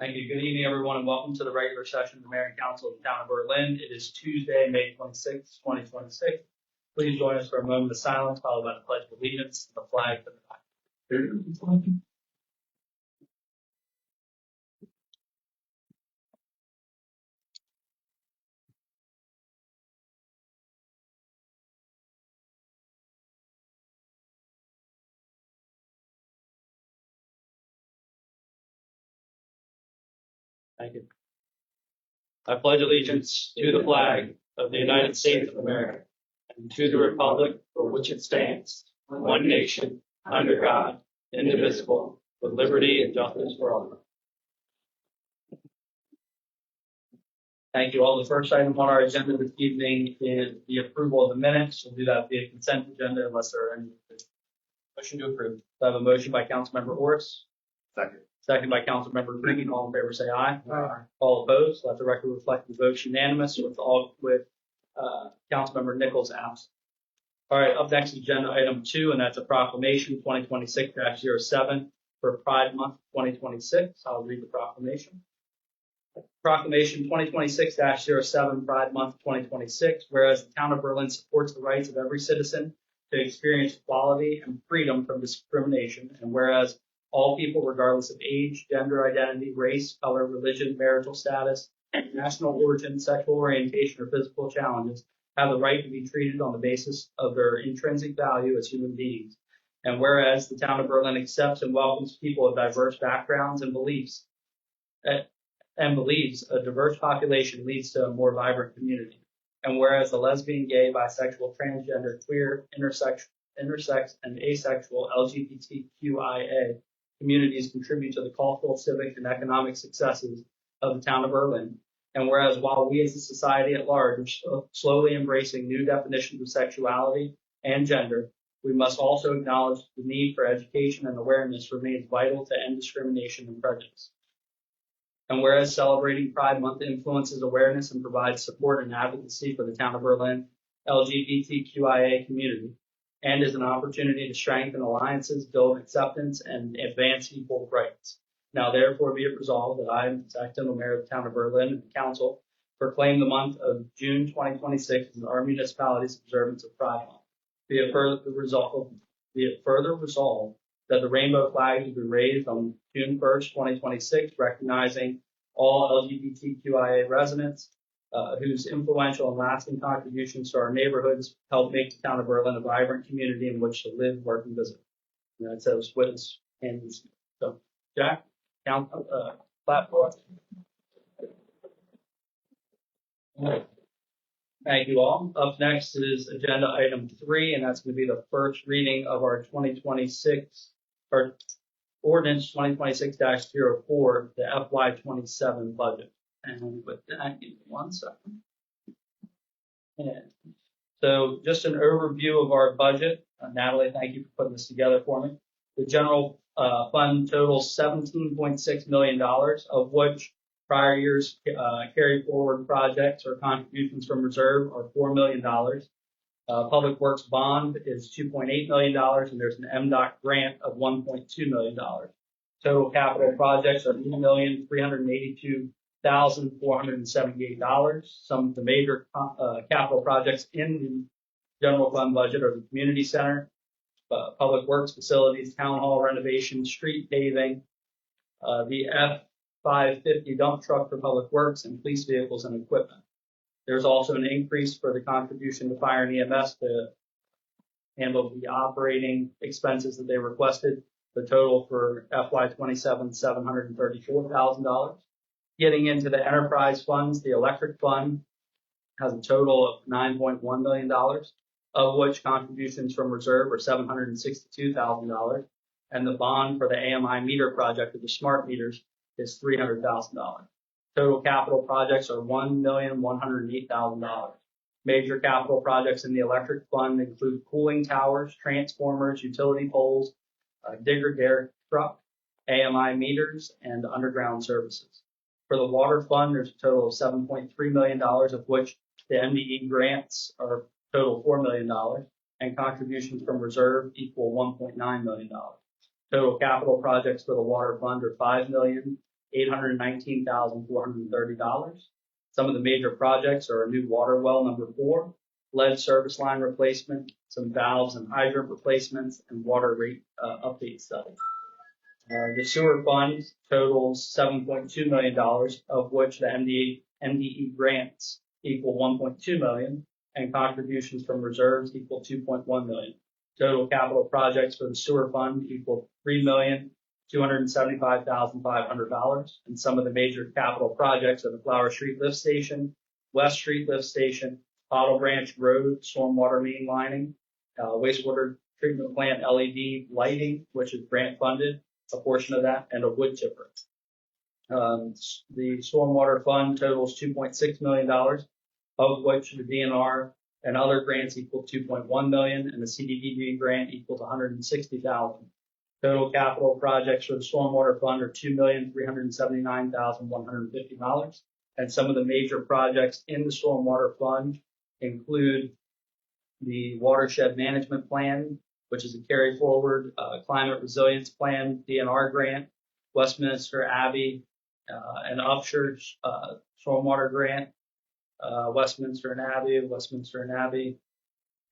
Thank you. Good evening, everyone, and welcome to the regular session of the Mayor and Council of the Town of Berlin. It is Tuesday, May 26, 2026. Please join us for a moment of silence, followed by the Pledge of Allegiance and the flag for the back. Thank you. I pledge allegiance to the flag of the United States of America and to the republic for which it stands, one nation, under God, indivisible, with liberty and justice for all. Thank you all. The first item on our agenda this evening is the approval of the minutes. We'll do that via consent agenda unless there are any. Motion to approve. So I have a motion by Councilmember Orris. Second. Second by Councilmember Green. All in favor say aye. Aye. All opposed. Let the record reflect the vote unanimous with Councilmember Nichols absent. All right, up next, agenda item 2, and that's a proclamation 2026-07 for Pride Month 2026. I'll read the proclamation. Proclamation 2026-07 Pride Month 2026, whereas the Town of Berlin supports the rights of every citizen to experience equality and freedom from discrimination, and whereas all people, regardless of age, gender identity, race, color, religion, marital status, national origin, sexual orientation, or physical challenges, have the right to be treated on the basis of their intrinsic value as human beings. And whereas the Town of Berlin accepts and welcomes people of diverse backgrounds and believes a diverse population leads to a more vibrant community. And whereas the lesbian, gay, bisexual, transgender, queer, intersex, and asexual LGBTQIA communities contribute to the cultural, civic, and economic successes of the Town of Berlin. And whereas while we as a society at large are slowly embracing new definitions of sexuality and gender, we must also acknowledge the need for education and awareness remains vital to end discrimination and prejudice. And whereas celebrating Pride Month influences awareness and provides support and advocacy for the Town of Berlin LGBTQIA community, and is an opportunity to strengthen alliances, build acceptance, and advance equal rights. Now, therefore, be it resolved that I, Zach Tindall, Mayor of the Town of Berlin, and the Council proclaim the month of June 2026 as our municipality's observance of Pride Month. Be it further resolved that the rainbow flag will be raised on June 1st, 2026, recognizing all LGBTQIA residents whose influential and lasting contributions to our neighborhoods help make the Town of Berlin a vibrant community in which to live, work, and visit. And that says witness and so, Jack, platform. Thank you all. Up next is agenda item 3, and that's going to be the first reading of our 2026 or ordinance 2026-04, the FY27 budget. And with that, give me 1 second. And so just an overview of our budget. Natalie, thank you for putting this together for me. The general fund totals $17.6 million, of which prior years carry forward projects or contributions from reserve are $4 million. Public Works bond is $2.8 million, and there's an MDOT grant of $1.2 million. Total capital projects are $1,382,478. Some of the major capital projects in the general fund budget are the community center, public works facilities, town hall renovation, street paving, the F-550 dump truck for public works, and police vehicles and equipment. There's also an increase for the contribution to fire and EMS to handle the operating expenses that they requested. The total for FY27, $734,000. Getting into the enterprise funds, the electric fund has a total of $9.1 million, of which contributions from reserve are $762,000, and the bond for the AMI meter project of the smart meters is $300,000. Total capital projects are $1,108,000. Major capital projects in the electric fund include cooling towers, transformers, utility poles, digger derrick truck, AMI meters, and underground services. For the water fund, there's a total of $7.3 million, of which the MDE grants are total $4 million, and contributions from reserve equal $1.9 million. Total capital projects for the water fund are $5 million, $819,430. Some of the major projects are a new water well number 4, lead service line replacement, some valves and hydrant replacements, and water rate update study. The sewer fund totals $7.2 million, of which the MDE grants equal $1.2 million, and contributions from reserves equal $2.1 million. Total capital projects for the sewer fund equal $3,275,500, and some of the major capital projects are the Flower Street Lift Station, West Street Lift Station, Bottle Branch Road stormwater main lining, wastewater treatment plant LED lighting, which is grant funded, a portion of that, and a wood chipper. The stormwater fund totals $2.6 million, of which the DNR and other grants equal $2.1 million, and the CDBG grant equals $160,000. Total capital projects for the stormwater fund are $2,379,150, and some of the major projects in the stormwater fund include the watershed management plan, which is a carry forward, climate resilience plan, DNR grant, Westminster Abbey, and Upsher's, stormwater grant, Westminster and Abbey,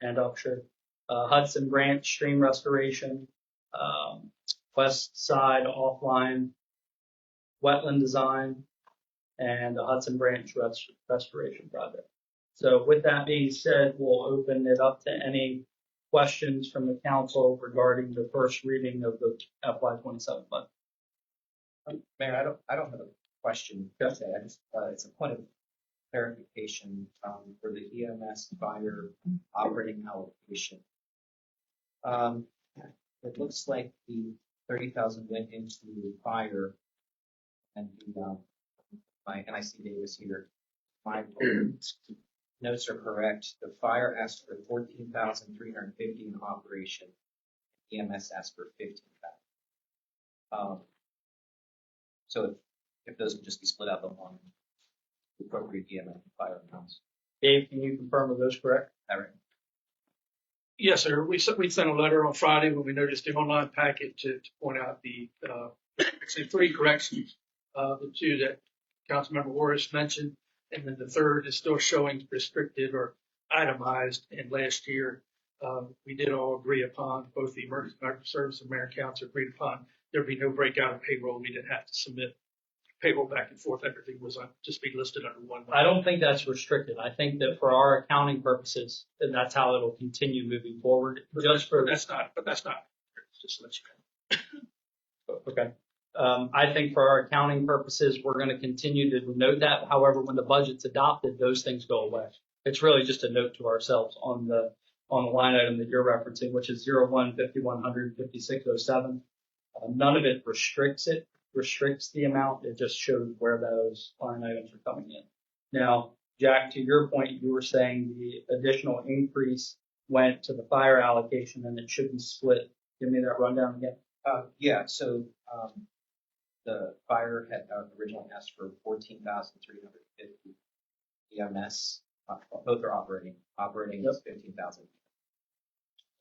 and Upshur, Hudson Branch stream restoration, West Side offline wetland design, and the Hudson Branch restoration project. So with that being said, we'll open it up to any questions from the council regarding the first reading of the FY27 budget. Mayor, I don't have a question per se. I just, it's a point of clarification, for the EMS fire operating allocation. It looks like the 30,000 went into fire, and the, and I see Davis here. My notes are correct. The fire asked for 14,350 in operation. EMS asked for 15,000. So if those could just be split out along the appropriate EMS and fire amounts. Dave, can you confirm are those correct? All right. Yes, sir. We sent a letter on Friday when we noticed the online packet to point out the actually 3 corrections. The 2 that Councilmember Warris mentioned, and then the 3rd is still showing restricted or itemized. And last year, we did all agree upon, both the Emergency Medical Service and Mayor and Council agreed upon, there'd be no breakout of payroll. We didn't have to submit payroll back and forth. Everything was just be listed under one line. I don't think that's restricted. I think that for our accounting purposes, and that's how it'll continue moving forward. Just for that's not. Just to let you know. Okay. I think for our accounting purposes, we're going to continue to note that. However, when the budget's adopted, those things go away. It's really just a note to ourselves on the line item that you're referencing, which is 01, 5100, 5607. None of it restricts the amount. It just shows where those line items are coming in. Now, Jack, to your point, you were saying the additional increase went to the fire allocation and it should be split. Give me that rundown again. Yeah, so the fire had originally asked for 14,350 EMS. Both are operating. Operating is 15,000.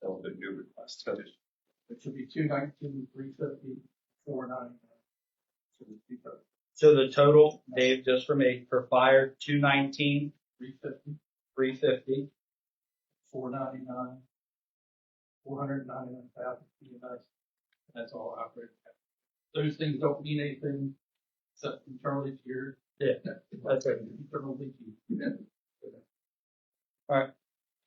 So The new request. So It should be 219, 350, 499. So the total, Dave, just for me, for fire, 219, 350, 499, 499,000 EMS. That's all operating. Those things don't mean anything except internally to your. Yeah, that's it. Internally to you. All right.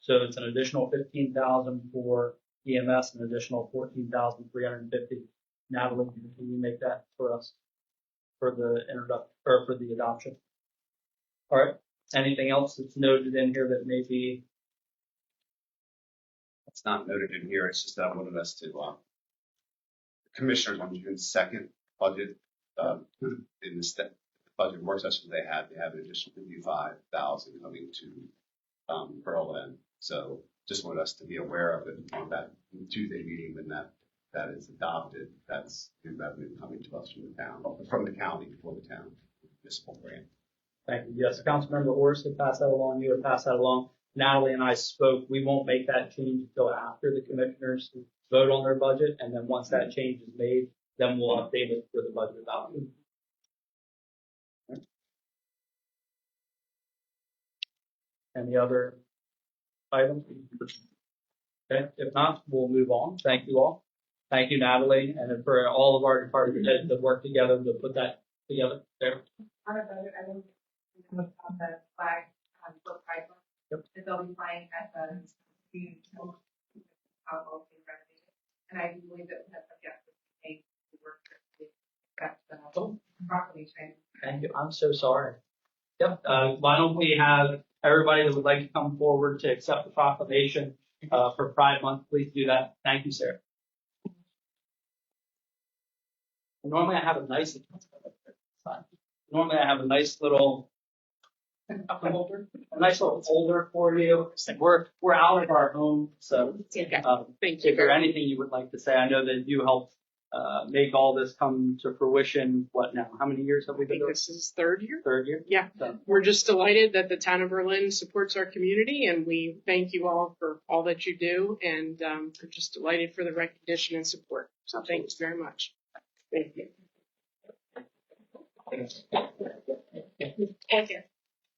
So it's an additional 15,000 for EMS, an additional 14,350. Natalie, can you make that for us for the for the adoption? All right. Anything else that's noted in here that may be? It's not noted in here. It's just that I wanted us to, the commissioners on June 2nd budget, in the budget work session they had an additional 55,000 coming to, Berlin. So just wanted us to be aware of it on that Tuesday meeting when that is adopted. That's new revenue coming to us from the county for the town municipal grant. Thank you. Yes, Councilmember Horst had passed that along. You had passed that along. Natalie and I spoke. We won't make that change until after the commissioners vote on their budget, and then once that change is made, then we'll update it for the budget adoption. Any other items? Okay, if not, we'll move on. Thank you all. Thank you, Natalie, and for all of our department heads that work together to put that together there. On a budget, I think on the flag for Pride Month. Yep. That they'll be flying at the household renovated. And I do believe that we have objectives to make the work to accept the Oh. proclamation. Thank you. I'm so sorry. Yep, why don't we have everybody that would like to come forward to accept the proclamation, for Pride Month, please do that. Thank you, Sarah. Normally I have a nice, little, a nice little folder for you. We're out of our home, so, if there anything you would like to say, I know that you helped, make all this come to fruition, what now? How many years have we I been think doing? this is third year. Third year? Yeah, So, we're just delighted that the town of Berlin supports our community, and we thank you all for all that you do, and we're just delighted for the recognition and support. So thanks very much. Thank you.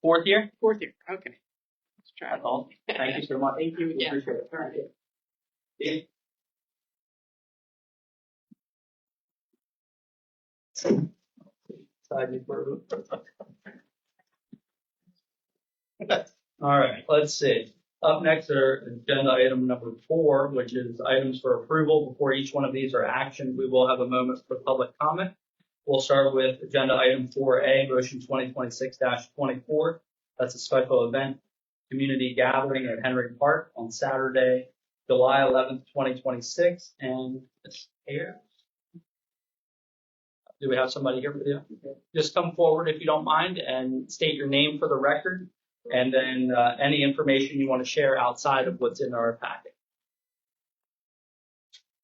fourth year? Fourth year. Okay. Let's try That's it. all. Thank you so much. Thank you again. Appreciate it. All right. Yeah. All right, let's see. Up next are agenda item number 4, which is items for approval. Before each one of these are actioned, we will have a moment for public comment. We'll start with agenda item 4A, motion 2026-24. That's a special event, community gathering at Henry Park on Saturday, July 11th, 2026. And it's here. Do we have somebody here for you? Just come forward if you don't mind and state your name for the record, and then any information you want to share outside of what's in our packet.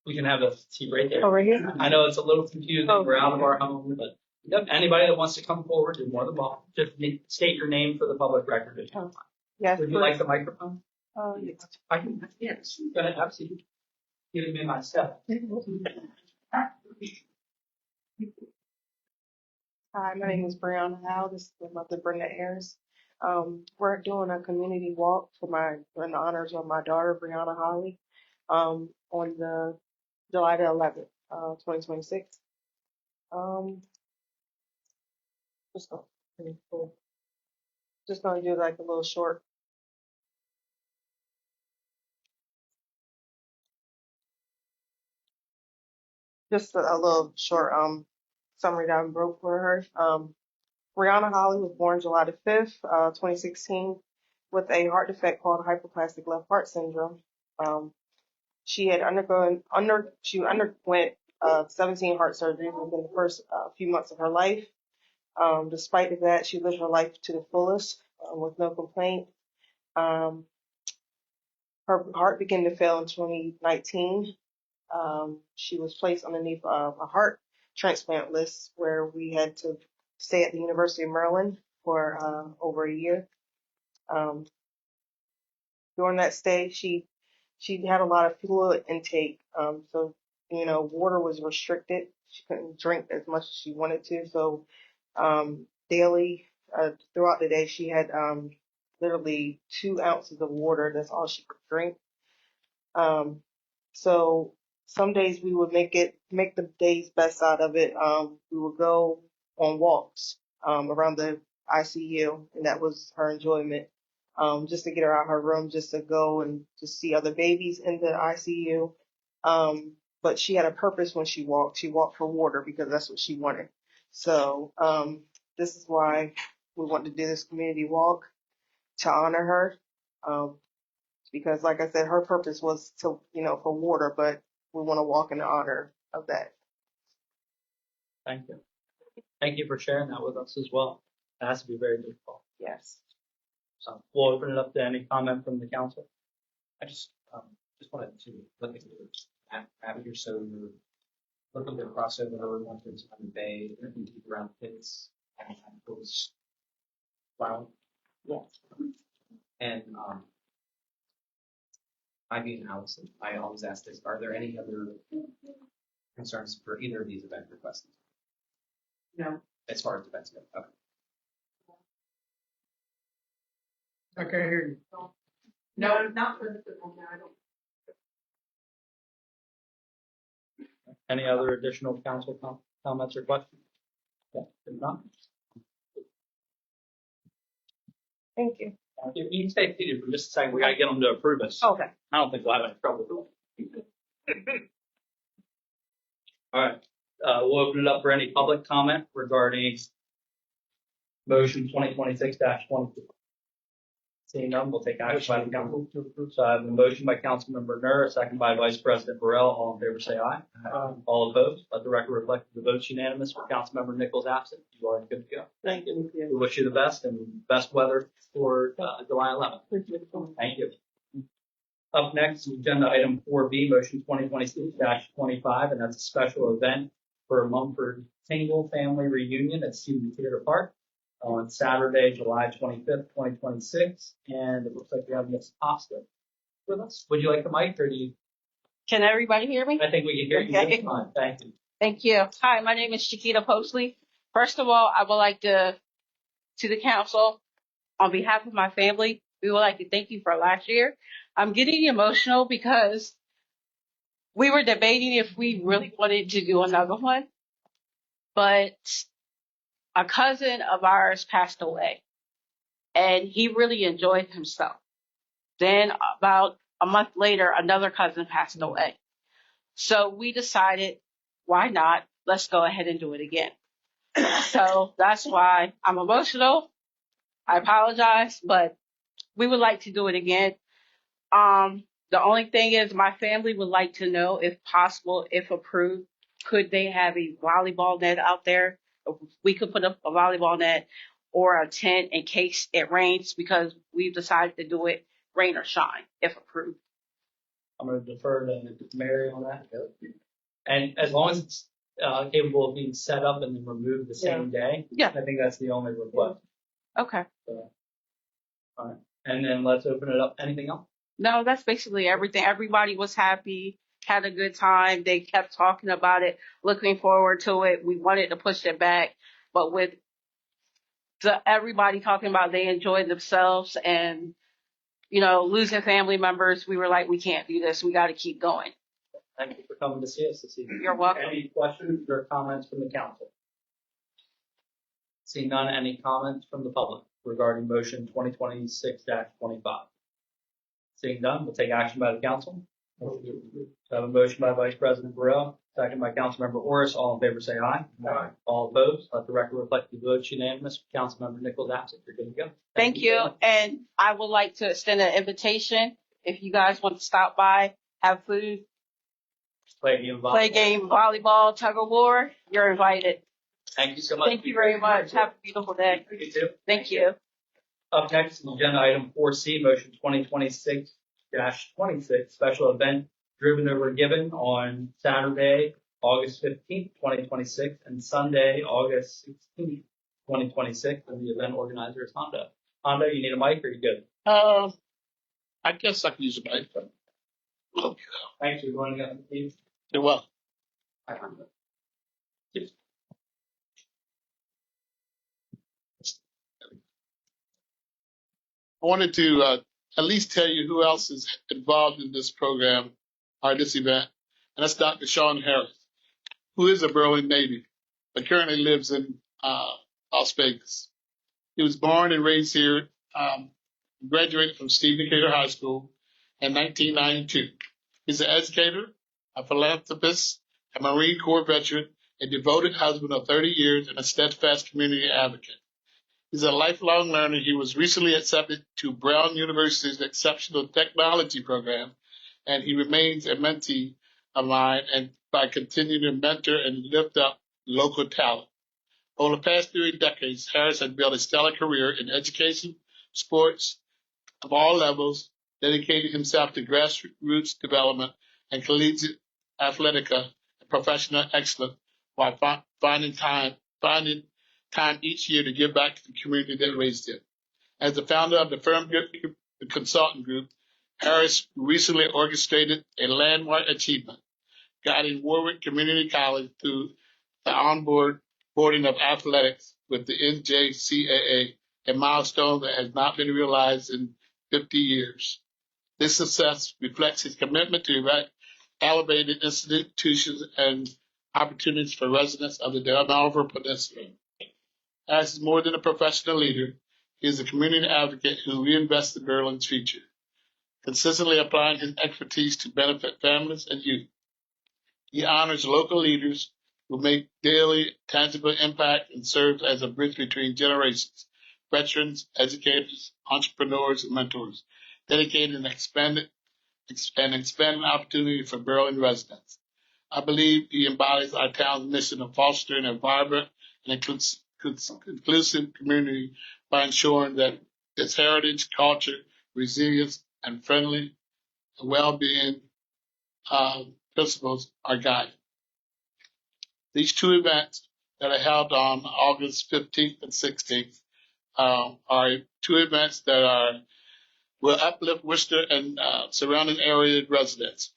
We can have a seat right there. Oh, right here? I know it's a little confusing. Oh. We're out of our home, but yep, anybody that wants to come forward is more than welcome. Just state your name for the public record. If you don't mind. Yes. Would you like the microphone? Yes. I can. Yes. Go ahead. Have a seat. Giving me my stuff. Hi, my name is Brianna Howe. This is my mother, Brenda Ayers. We're doing a community walk in honors of my daughter, Brianna Holly, on the July the 11th, 2026. Just gonna do like a little short. Just a little short summary that I wrote for her. Brianna Holly was born July the 5th, 2016, with a heart defect called hypoplastic left heart syndrome. She underwent 17 heart surgeries within the first few months of her life. Despite that, she lived her life to the fullest with no complaint. Her heart began to fail in 2019. She was placed underneath a heart transplant list where we had to stay at the University of Maryland for over a year. During that stay, she had a lot of fluid intake, so water was restricted. She couldn't drink as much as she wanted to. So daily, throughout the day, she had literally 2 ounces of water. That's all she could drink. So some days we would make the day's best out of it. We would go on walks around the ICU, and that was her enjoyment. Just to get her out of her room, just to go and just see other babies in the ICU. But she had a purpose when she walked. She walked for water because that's what she wanted. So this is why we want to do this community walk to honor her. Because like I said, her purpose was to, for water, but we want to walk in honor of that. Thank you. Thank you for sharing that with us as well. It has to be very difficult. Yes. So we'll open it up to any comment from the council. I just wanted to look at the average or so. Look at the crossover once it's on the bay, around pits, and goes wow. Yes. And Ivy and Allison, I always ask this: are there any other concerns for either of these event requests? No. As far as events go, okay. I can't hear you. No, not for the football, no, I don't. Any other additional council comments or questions? Yeah, if not, Thank you. you can stay seated for just a second. We gotta get them to approve us. Okay. I don't think we'll have any trouble. All right, we'll open it up for any public comment regarding motion 2026-22. Seeing none, we'll take action by the council. So I have a motion by Councilmember Nur, a second by Vice President Burrell. All in favor, say aye. All opposed, let the record reflect the votes unanimous for Councilmember Nichols absent. You are good to go. Thank you. We wish you the best and best weather for July 11th. Thank you. Up next, agenda item 4B, motion 2026-25, and that's a special event for Mumford Tingle Family Reunion at Student Theater Park on Saturday, July 25th, 2026. And it looks like we have Ms. Costa with us. Would you like the mic or do you? Can everybody hear me? I think we can hear you Okay. just fine. Thank you. Thank you. Hi, my name is Chiquita Postley. First of all, I would like to the council, on behalf of my family, we would like to thank you for last year. I'm getting emotional because we were debating if we really wanted to do another one, but a cousin of ours passed away and he really enjoyed himself. Then about a month later, another cousin passed away. So we decided, why not? Let's go ahead and do it again. So that's why I'm emotional. I apologize, but we would like to do it again. The only thing is my family would like to know, if possible, if approved, could they have a volleyball net out there? We could put up a volleyball net or a tent in case it rains, because we've decided to do it rain or shine, if approved. I'm going to defer to Mary on that. And as long as it's capable of being set up and then removed the same day, Yeah. I think that's the only request. Okay. So, all right. And then let's open it up. Anything else? No, that's basically everything. Everybody was happy, had a good time. They kept talking about it, looking forward to it. We wanted to push it back, but with everybody talking about they enjoyed themselves and, losing family members, we were like, we can't do this. We got to keep going. Thank you for coming to see us this evening. You're welcome. Any questions or comments from the council? Seeing none, any comments from the public regarding motion 2026-25? Seeing none, we'll take action by the council. So I have a motion by Vice President Burrell, second by Councilmember Orris. All in favor, say aye. Aye. All opposed, let the record reflect the votes unanimous. Councilmember Nichols absent. You're good to go. Thank you. And I would like to extend an invitation. If you guys want to stop by, have food, Play game, volleyball, tug of war, you're invited. Thank you so much. Thank you very much. Have a beautiful day. You too. Thank you. Up next is agenda item 4C, motion 2026-26, special event driven over Gibbon on Saturday, August 15th, 2026, and Sunday, August 16th, 2026. And the event organizer is Honda. Honda, you need a mic or you good? I guess I can use a mic. Thanks for joining us, Steve. You're welcome. Hi, Honda. I wanted to at least tell you who else is involved in this program or this event, and that's Dr. Sean Harris, who is a Berlin native, but currently lives in Las Vegas. He was born and raised here, graduated from Steve Decatur High School in 1992. He's an educator, a philanthropist, a Marine Corps veteran, a devoted husband of 30 years, and a steadfast community advocate. He's a lifelong learner. He was recently accepted to Brown University's Exceptional Technology Program, and he remains a mentee of mine and by continuing to mentor and lift up local talent. Over the past 3 decades, Harris has built a stellar career in education, sports of all levels, dedicating himself to grassroots development and collegiate athletica and professional excellence while finding time each year to give back to the community that raised him. As the founder of the Firm Consulting Group, Harris recently orchestrated a landmark achievement, guiding Warwick Community College through the onboarding of athletics with the NJCAA a milestone that has not been realized in 50 years. This success reflects his commitment to elevating institutions and opportunities for residents of the Delmarva Peninsula. As more than a professional leader, he is a community advocate who reinvests in Berlin's future, consistently applying his expertise to benefit families and youth. He honors local leaders who make daily tangible impact and serves as a bridge between generations, veterans, educators, entrepreneurs, and mentors, dedicating an expanded opportunity for Berlin residents. I believe he embodies our town's mission of fostering an vibrant and inclusive community by ensuring that its heritage, culture, resilience, and friendly well-being principles are guided. These two events that are held on August 15th and 16th are two events that will uplift Worcester and surrounding area residents.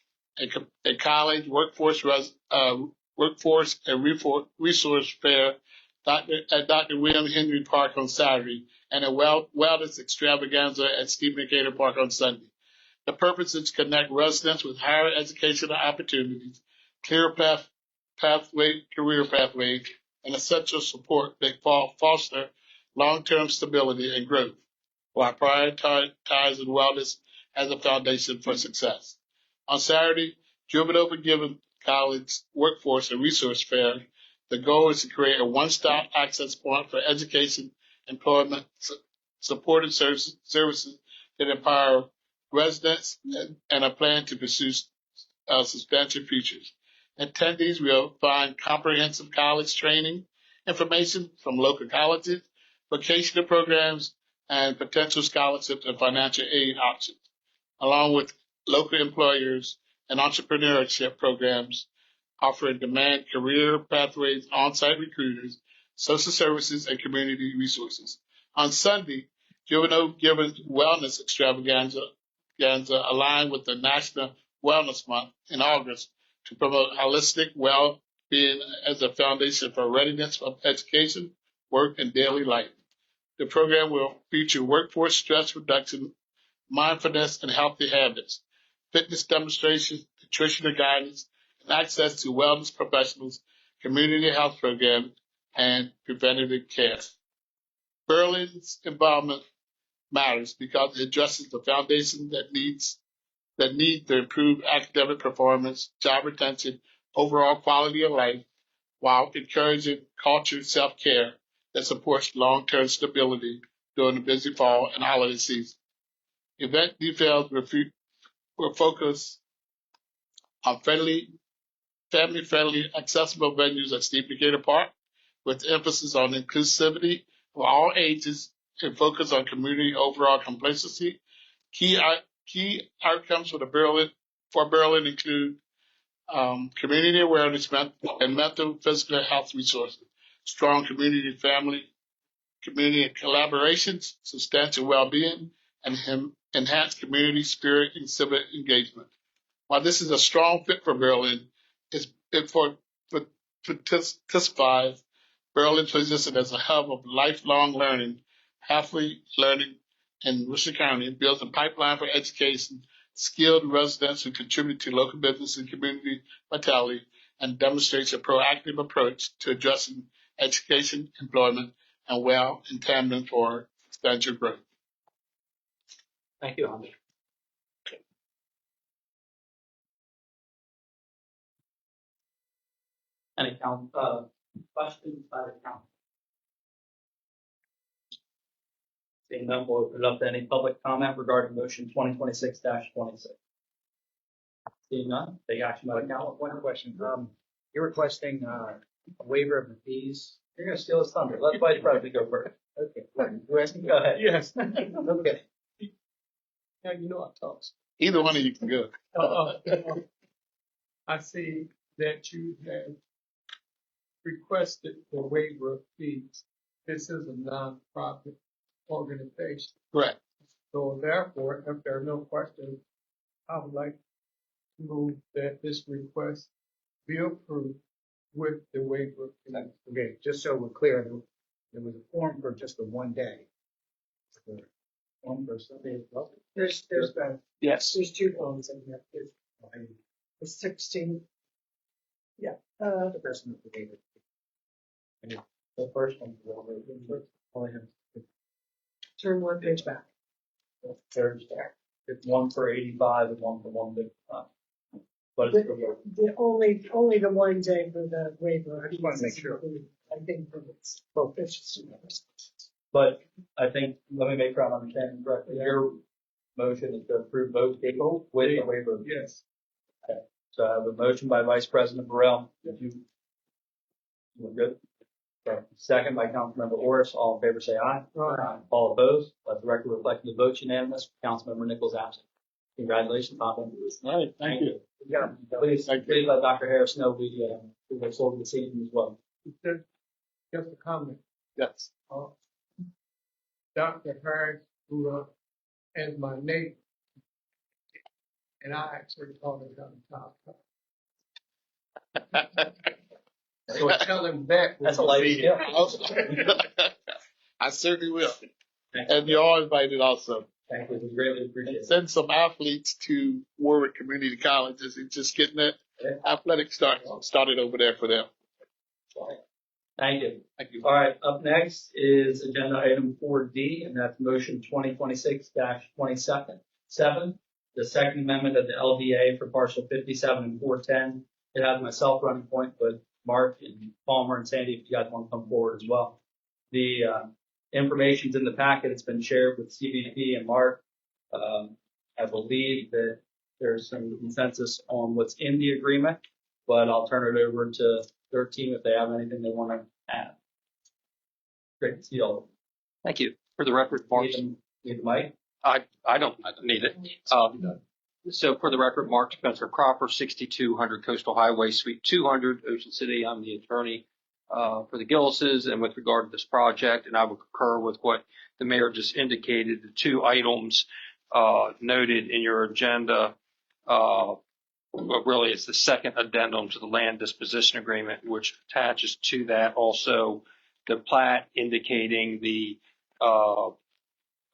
A college workforce and resource fair at Dr. William Henry Park on Saturday, and a wellness extravaganza at Stephen Decatur Park on Sunday. The purpose is to connect residents with higher educational opportunities, clear career pathways, and essential support that foster long-term stability and growth, while prioritizing wellness as a foundation for success. On Saturday, Villanova Gibbon College Workforce and Resource Fair, the goal is to create a one-stop access point for education, employment, supported services that empower residents and a plan to pursue substantial futures. Attendees will find comprehensive college training, information from local colleges, vocational programs, and potential scholarships and financial aid options, along with local employers and entrepreneurship programs offering demand career pathways, on-site recruiters, social services, and community resources. On Sunday, Juvenile Gibbons Wellness Extravaganza aligned with the National Wellness Month in August to promote holistic well-being as a foundation for readiness of education, work, and daily life. The program will feature workforce stress reduction, mindfulness, and healthy habits, fitness demonstrations, nutritional guidance, and access to wellness professionals, community health programs, and preventative care. Berlin's involvement matters because it addresses the foundation that need to improve academic performance, job retention, overall quality of life, while encouraging cultural self-care that supports long-term stability during the busy fall and holiday season. Event details will focus on family-friendly, accessible venues at Steve Decatur Park, with emphasis on inclusivity for all ages and focus on community overall complacency. Key outcomes for Berlin include community awareness and mental, physical health resources, strong community collaborations, substantial well-being, and enhanced community spirit and civic engagement. While this is a strong fit for Berlin, it testifies Berlin's position as a hub of lifelong learning, halfway learning in Worcester County, and builds a pipeline for education, skilled residents who contribute to local business and community vitality, and demonstrates a proactive approach to addressing education, employment, and in tandem for substantial growth. Thank you, Andre. Any questions by the council? Seeing none, we'll open it up to any public comment regarding motion 2026-26. Seeing none, take action by the council. One question. You're requesting a waiver of the fees. You're going to steal his thunder. Let the vice president go first. Okay. Go ahead. Yes. Okay. Now you know I talk. Either one of you can go. I see that you have requested the waiver of fees. This is a nonprofit organization. Correct. So therefore, if there are no questions, I would like to move that this request be approved with the waiver of fees. Okay, just so we're clear, there was a form for just the one day. One person. There's both. Yes. There's two phones in here. There's 16. Yeah. The person that gave it. The first one. Only him. Turn one page back. There's it's one for 85 and one for 155. But it's for The only the one day for the waiver. I just wanna make sure. I think that it's both. It's just. But I think, let me make sure I'm understanding correctly. Your motion is to approve both people with the waiver. Yes. Okay. So I have a motion by Vice President Burrell. Did you? We're good? Okay. Second by Councilmember Orris. All in favor, say aye. Aye. All opposed? Let the record reflect the vote unanimous. Councilmember Nichols absent. Congratulations, Papa. All right, thank you. Please, Thank you. please let Dr. Harris know we look forward to seeing him as well. Just a comment. Yes. Dr. Harris grew up as my neighbor. And I actually called him top. So tell him that. That's a light skill. I certainly will. And you're all invited also. Thank you. We greatly appreciate And it. send some athletes to Warwick Community Colleges and just getting that athletic started over there for them. Thank you. Thank you. All right, up next is agenda item 4D, and that's motion 2026-27, the second amendment of the LDA for parcel 57 and 410. It has myself running point, but Mark and Palmer and Sandy, if you guys want to come forward as well. The information's in the packet. It's been shared with CBP and Mark. I believe that there's some consensus on what's in the agreement, but I'll turn it over to their team if they have anything they want to add. Great to see you all. Thank you. For the record, Mark, Need the mic? I don't need it. So for the record, Mark Spencer Cropper, 6200 Coastal Highway, Suite 200, Ocean City. I'm the attorney for the Gillises and with regard to this project, and I would concur with what the mayor just indicated. The two items noted in your agenda, but really it's the second addendum to the land disposition agreement, which attaches to that also the plat indicating the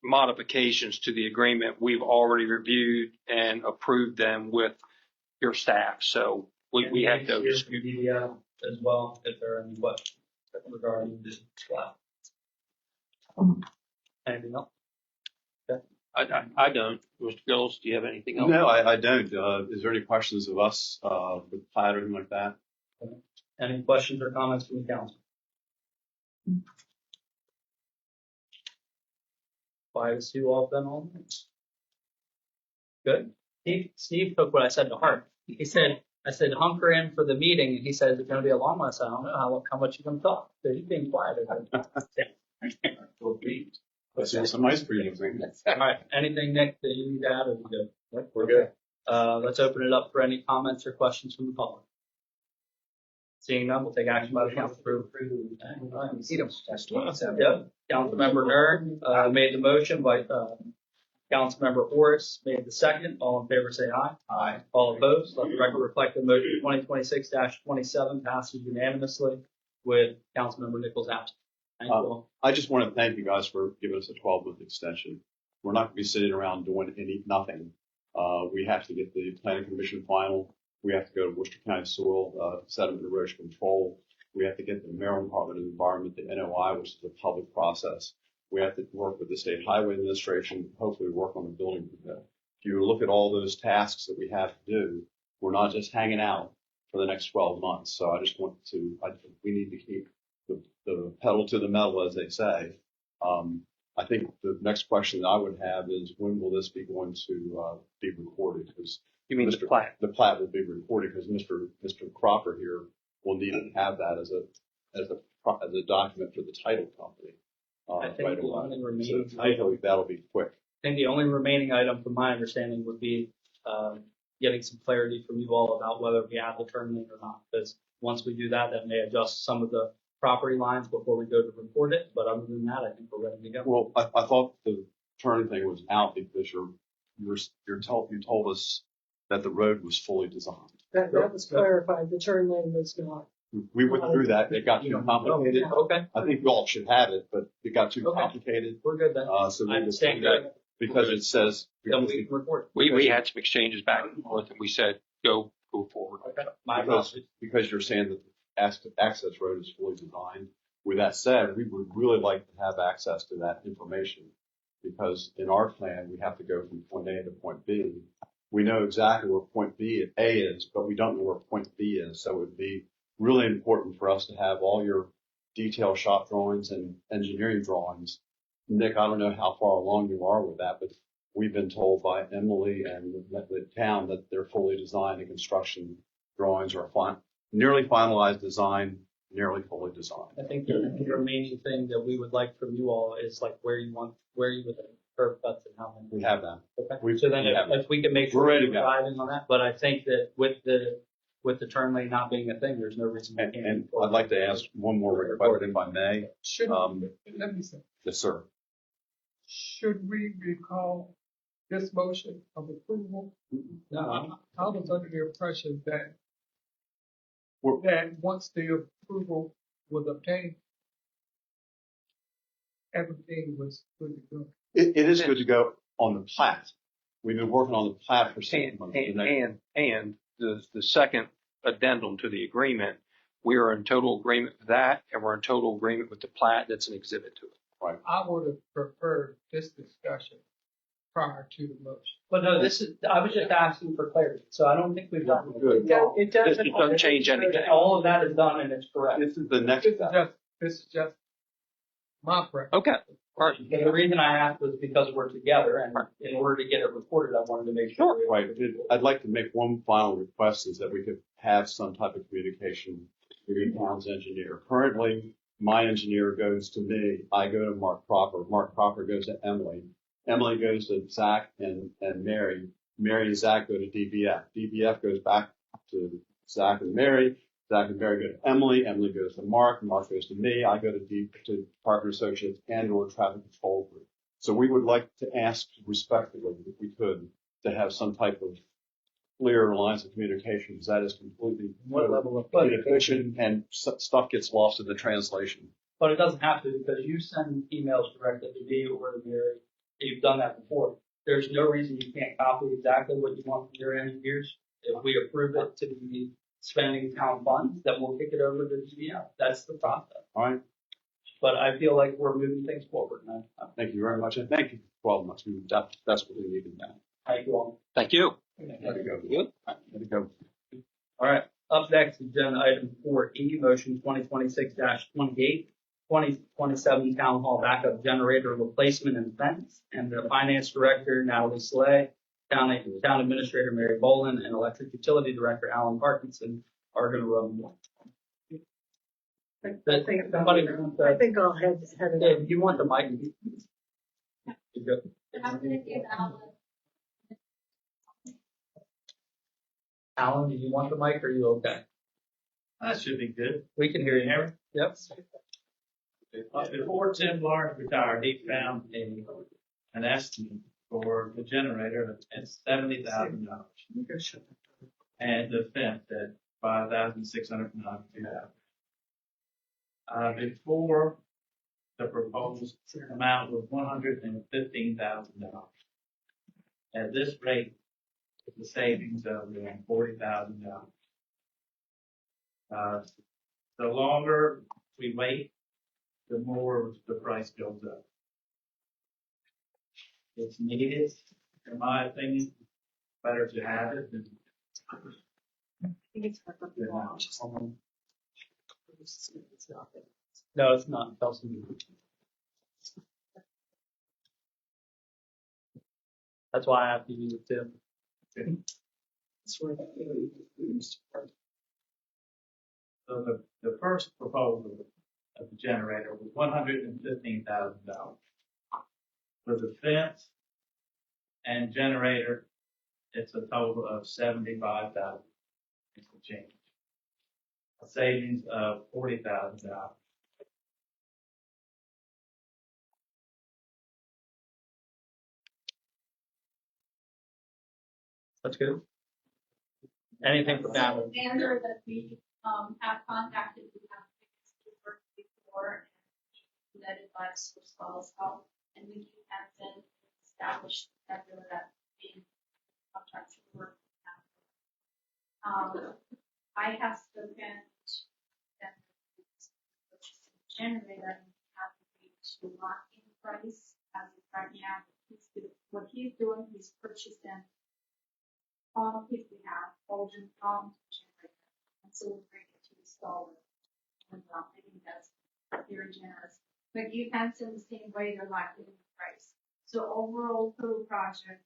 modifications to the agreement. We've already reviewed and approved them with your staff. So we have those. As well, if there are any questions regarding this plat. Anything else? I don't. Mr. Gills, do you have anything else? No, I don't. Is there any questions of us with the plat or anything like that? Any questions or comments from the council? Quiet as you all been all night. Good. Steve took what I said to heart. He said, I said, hunker in for the meeting, and he said, it's going to be a long one. I said, I don't know how much you can talk. So he's being quiet. Let's do some ice cream. All right. Anything, Nick, that you need to add? Or we good? We're good. Let's open it up for any comments or questions from the public. Seeing none, we'll take action by the council to approve. Yep. Councilmember Nerd made the motion. By Councilmember Orris made the second. All in favor, say aye. Aye. All opposed. Let the record reflect the motion 2026-27 passes unanimously with Councilmember Nichols absent. Thank you all. I just want to thank you guys for giving us a 12-month extension. We're not going to be sitting around doing nothing. We have to get the planning commission final. We have to go to Worcester County Soil Sediment and Erosion Control. We have to get the Maryland Department of Environment, the NOI, which is a public process. We have to work with the State Highway Administration, hopefully work on the building permit. If you look at all those tasks that we have to do, we're not just hanging out for the next 12 months. So I just want to, we need to keep the pedal to the metal, as they say. I think the next question that I would have is, when will this be going to be recorded? Because You mean the plat? The plat will be recorded because Mr. Cropper here will need to have that as a document for the title company. I think the only remaining So I think that'll be quick. I think the only remaining item, from my understanding, would be getting some clarity from you all about whether we have the turn lane or not. Because once we do that, that may adjust some of the property lines before we go to report it. But other than that, I think we're ready to go. Well, I thought the turn thing was out because you told us that the road was fully designed. That was clarified. The turn lane was not. We went through that. It got too complicated. Okay, I think you all should have it, but it got too Okay. complicated. we're good then. So we I'm just staying that because it says, Then we can report. We had some exchanges back and forth and we said, go forward. Okay, my because, apologies. because you're saying that the access road is fully designed. With that said, we would really like to have access to that information because in our plan, we have to go from point A to point B. We know exactly where point A is, but we don't know where point B is. So it would be really important for us to have all your detailed shop drawings and engineering drawings. Nick, I don't know how far along you are with that, but we've been told by Emily and the town that they're fully designed and construction drawings are nearly finalized design, nearly fully designed. I think the remaining thing that we would like from you all is like where you would curb cuts and how many. We have that. Okay. So then if we can make sure We're ready to we're go. driving on that, but I think that with the turn lane not being a thing, there's no reason we can't. And I'd like to ask one more request if I may. Should, Um, let me say, Yes, sir. should we recall this motion of approval? No, I was under the impression that We're- that once the approval was obtained, everything was good to go. It is good to go on the plat. We've been working on the plat for 6 months. And the second addendum to the agreement, we are in total agreement with that and we're in total agreement with the plat that's an exhibit to it. I would have preferred this discussion prior to the motion. but no, I was just asking for clarity, so I don't think we've done. Good. It doesn't. It doesn't change anything. All of that is done and it's correct. This is the next step. This is just my preference. Okay. All right. And the reason I asked was because we're together and in order to get it recorded, I wanted to make sure. Right. I'd like to make one final request is that we could have some type of communication with the town's engineer. Currently, my engineer goes to me. I go to Mark Cropper. Mark Cropper goes to Emily. Emily goes to Zach and Mary. Mary and Zach go to DBF. DBF goes back to Zach and Mary. Zach and Mary go to Emily. Emily goes to Mark. Mark goes to me. I go to Partner Associates and or Traffic Control Group. So we would like to ask respectfully, if we could, to have some type of clear lines of communication, because that is completely What level of inefficient and stuff gets lost in the translation. But it doesn't have to because you send emails directly to me or to Mary. You've done that before. There's no reason you can't copy exactly what you want from your engineers. If we approve it to be spending town funds, then we'll kick it over to DBF. That's the process. All right. But I feel like we're moving things forward now. Thank you very much. And thank you for 12 months. We desperately needed that. Thank you all. Thank you. Let it go. Let it go. All right. Up next, agenda item 4E, motion 2026-28, 2027 town hall backup generator replacement and fence. And the finance director, Natalie Slay, town administrator, Mary Boland, and electric utility director, Alan Parkinson, are going to run. Somebody wants to- I think I'll head it Yeah, you want the mic? You good? Alan, do you want the mic or are you okay? That should be good. We can hear you. Hear me? Yep. Before Tim Lawrence retired, he found an estimate for the generator at $70,000. And the fence at $5,692. Before the proposed amount was $115,000. At this rate, it's a savings of $40,000. The longer we wait, the more the price goes up. It's needed, in my opinion, better to have it than. No, it's not. That's why I have to use it too. So the first proposal of the generator was $115,000. For the fence and generator, it's a total of $75,000. It's a change. A savings of $40,000. That's good. Anything from that? Standard that we have contacted, we have worked before, and led advice as well as help, and we have been established that being contractual work. I have spoken to them, generator, and have agreed to lock in price as of right now. What he's doing, he's purchasing on his behalf, Belgian generator, and so we'll bring it to install it. And I think that's very generous. But you can send the same way, they're locked in the price. So overall total project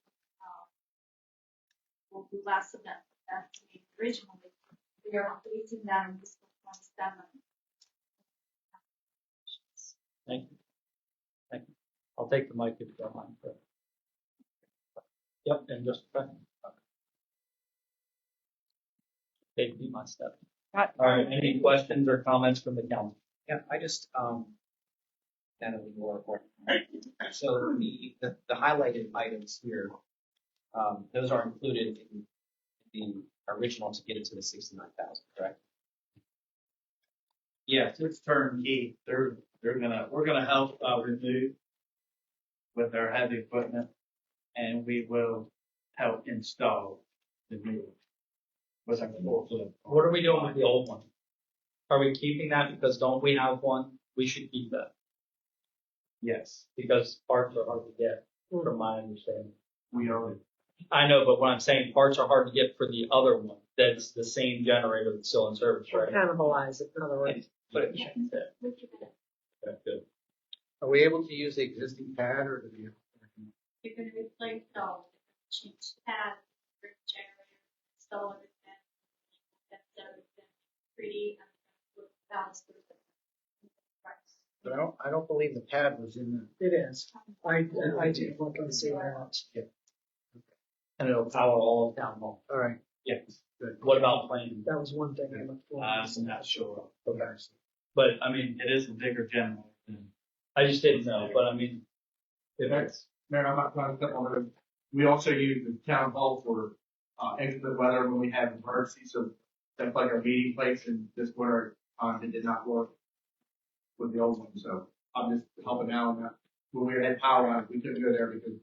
will be less than that originally. We are increasing that in fiscal 27. Thank you. Thank you. I'll take the mic if you don't mind. Yep, and just a second. They beat my step. All right, any questions or comments from the council? Yeah, I just, Natalie Moore. So the highlighted items here, those are included in the original to get it to the 69,000, correct? Yes, it's turnkey. We're gonna help remove with our heavy equipment, and we will help install the new with our full. What are we doing with the old one? Are we keeping that because don't we have one? We should keep that Yes, because parts are hard to get, from my understanding. we are. I know, but when I'm saying parts are hard to get for the other one, that's the same generator that's still in service, right? Cannibalize it, in other words. But yeah, okay, good. Are we able to use the existing pad or do we? You're gonna replace all, change the pad, bring the generator, install everything. That's everything pretty, with balance with the price. But I don't believe the pad was in It is. I did look and see that. And it'll power all of town hall. All right. Yes. Good. What about planning? That was one thing I looked for. I'm not sure. Okay. But I mean, It is a bigger generator than. I just didn't know, but I mean, if it's, Mayor, I'm not trying to step on it. We also use the town hall for, inclement weather when we have emergencies, so that's like our meeting place, and this winter, it did not work with the old one, so I'm just helping out on that. When we had power out, we couldn't go there because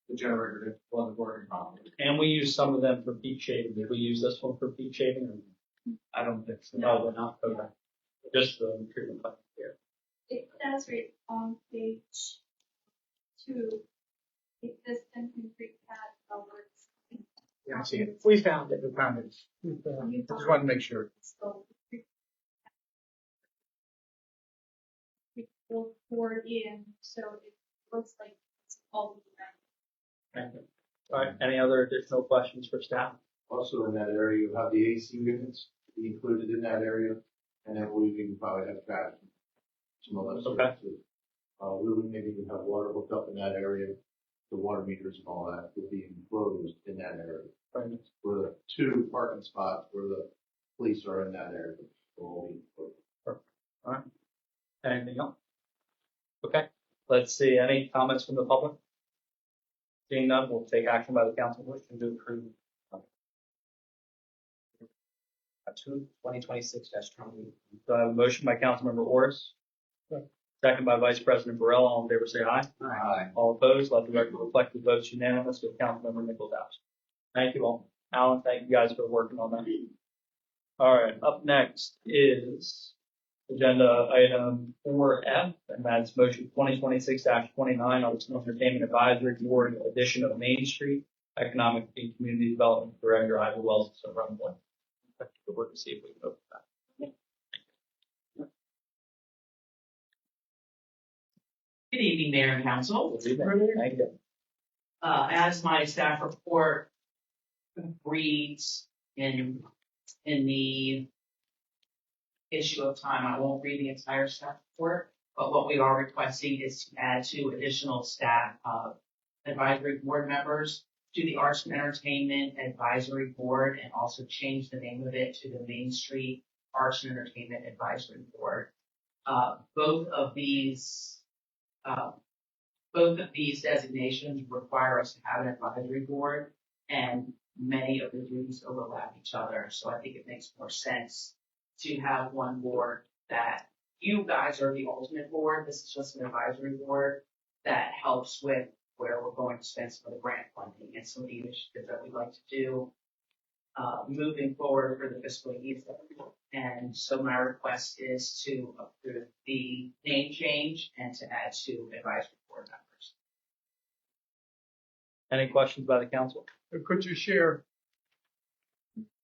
the generator wasn't working properly. and we use some of them for peak shaving. Did we use this one for peak shaving? Or? I don't think so. No, we're not. Okay. Just the treatment plant here. It says right on page 2, existing concrete pad covers. Yeah, I see it. We found it. We found it. You Just wanted to make sure. So we will pour it in, so it looks like it's all the Thank you. All right. Any other additional questions for staff? Also in that area, you have the AC units be included in that area, and then we can probably have trash. Some of us. Okay. We would maybe even have water hooked up in that area, the water meters and all that would be enclosed in that area. Right. Where the 2 parking spots where the police are in that area. will all be enclosed. All right. Anything else? Okay. Let's see. Any comments from the public? Seeing none, we'll take action by the council motion to approve. 2026-20. So I have a motion by Councilmember Orris. Second by Vice President Burrell. All in favor, say aye. Aye. All opposed, let the record reflect the votes unanimous with Councilmember Nichols absent. Thank you all. Alan, thank you guys for working on that. All right, up next is agenda item 4F, and that's motion 2026-29 on the Entertainment Advisory Board addition of Main Street Economic and Community Development Director Ivor Wells to run one. We'll work to see if we can open that. Good evening, Mayor and Council. Thank you. As my staff report reads in the issue of time, I won't read the entire staff report, but what we are requesting is to add 2 additional staff advisory board members to the Arts and Entertainment Advisory Board, and also change the name of it to the Main Street Arts and Entertainment Advisory Board. Both of these designations require us to have an advisory board, and many of the duties overlap each other. So I think it makes more sense to have one board that you guys are the ultimate board. This is just an advisory board that helps with where we're going to spend some of the grant funding and some of the initiatives that we'd like to do moving forward for the fiscal year. And so my request is to approve the name change and to add 2 advisory board members. Any questions by the council? Could you share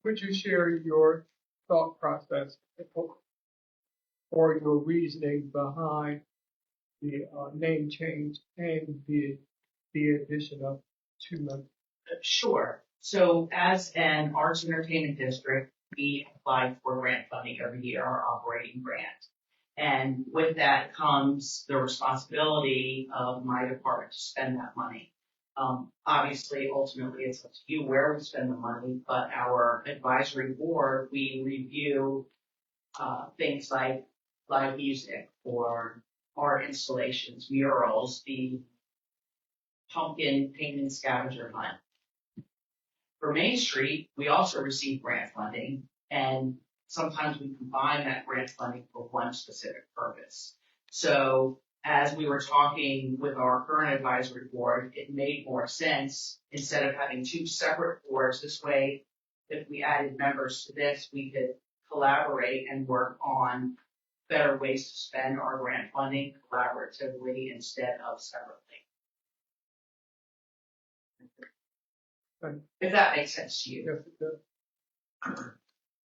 your thought process or your reasoning behind the name change and the addition of 2 members? Sure. So as an arts and entertainment district, we apply for grant funding every year, our operating grant. And with that comes the responsibility of my department to spend that money. Obviously, ultimately, it's up to you where we spend the money, but our advisory board, we review things like live music or art installations, murals, the pumpkin painting scavenger hunt. For Main Street, we also receive grant funding, and sometimes we combine that grant funding for one specific purpose. So as we were talking with our current advisory board, it made more sense instead of having 2 separate boards. This way, if we added members to this, we could collaborate and work on better ways to spend our grant funding collaboratively instead of separately. If that makes sense to you. Yes, it does.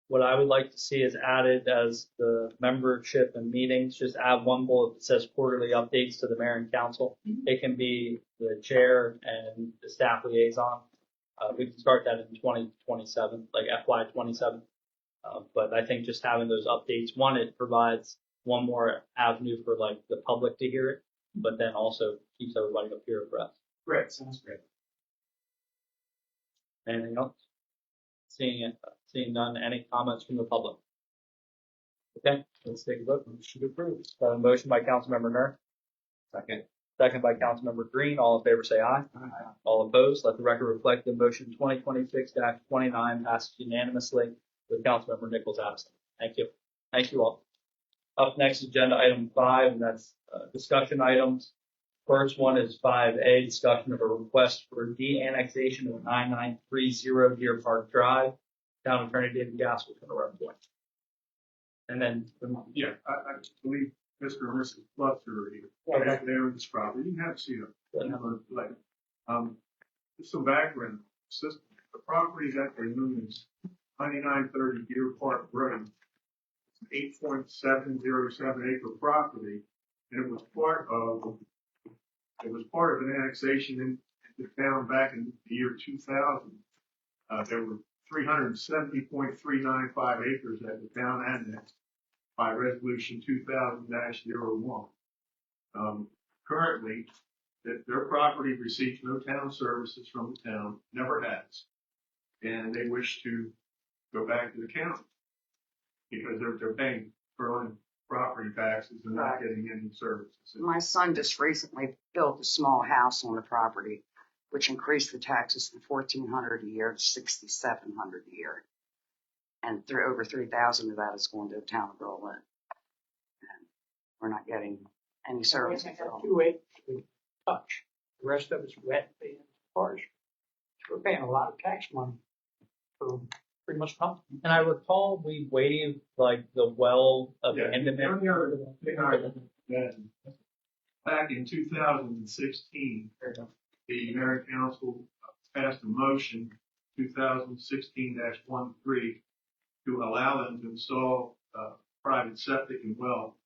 What I would like to see is added as the membership and meetings, just add one bullet that says quarterly updates to the mayor and council. It can be the chair and the staff liaison. We can start that in 2027, like FY 27. But I think just having those updates, one, it provides one more avenue for like the public to hear it, but then also keeps everybody up here abreast. Great, sounds great. Anything else? Seeing none, any comments from the public? Okay, let's take a vote. Motion approved. Motion by Councilmember Nur. Second. Second by Councilmember Green. All in favor say aye. Aye. All opposed, let the record reflect the motion 2026-29 passes unanimously with Councilmember Nichols absent. Thank you. Thank you all. Up next, agenda item 5, and that's discussion items. First one is 5A, discussion of a request for de-annexation of 9930 Deer Park Drive. Town Attorney David Gaskell is going to represent. And then, Yeah, I believe Mr. and Mrs. Lutzer are here. Back there in this property. You can have a seat up. Just some background. The property that they're known as 9930 Deer Park Road. It's an 8.707 acre property, and it was part of an annexation in the town back in the year 2000. There were 370.395 acres that the town annexed by resolution 2000-01. Currently, their property receives no town services from the town, never has. And they wish to go back to the county because they're paying Berlin property taxes and not getting any services. My son just recently built a small house on the property, which increased the taxes from $1,400 a year to $6,700 a year. And over $3,000 of that is going to the town of Berlin. And we're not getting any services at all. 2 acres we touch. The rest of it's wet and harsh. So we're paying a lot of tax money for pretty much nothing. and I recall we waived like the well abandonment. Back in 2016, the Mayor Council passed a motion, 2016-13, to allow them to install private septic and well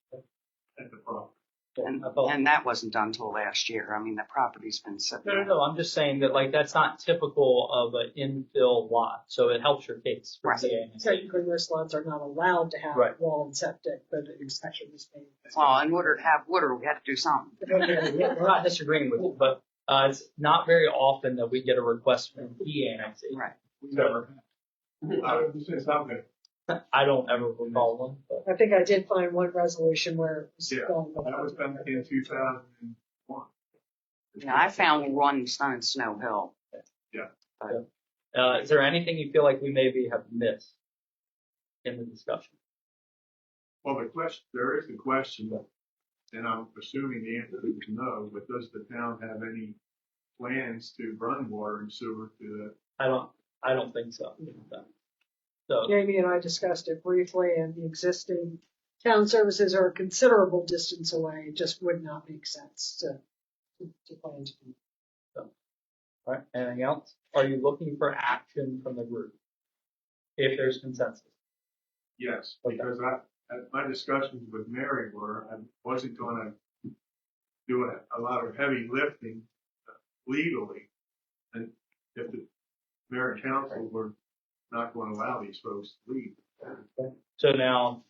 at the property. And that wasn't done until last year. I mean, the property's been sitting. No. I'm just saying that like that's not typical of an infill lot, so it helps your case. For Technically, most lots are not allowed to have wall and septic, but the exception is made. Well, in order to have water, we had to do something. We're not disagreeing with you, but it's not very often that we get a request for de-annexation. Right. We never have. I don't ever recall one. But. I think I did find one resolution where it was going. That was back in 2001. Yeah, I found one in Snow Hill. Yeah. Is there anything you feel like we maybe have missed in the discussion? Well, there is a question, and I'm assuming the answer is no, but does the town have any plans to run water and sewer to that? I don't think so. So, Jamie and I discussed it briefly, and the existing town services are a considerable distance away. It just would not make sense to plan to do. all right, anything else? Are you looking for action from the group? If there's consensus. Yes, because my discussions with Mary were, I wasn't gonna do a lot of heavy lifting legally. And if the mayor and council were not going to allow these folks to leave. So now,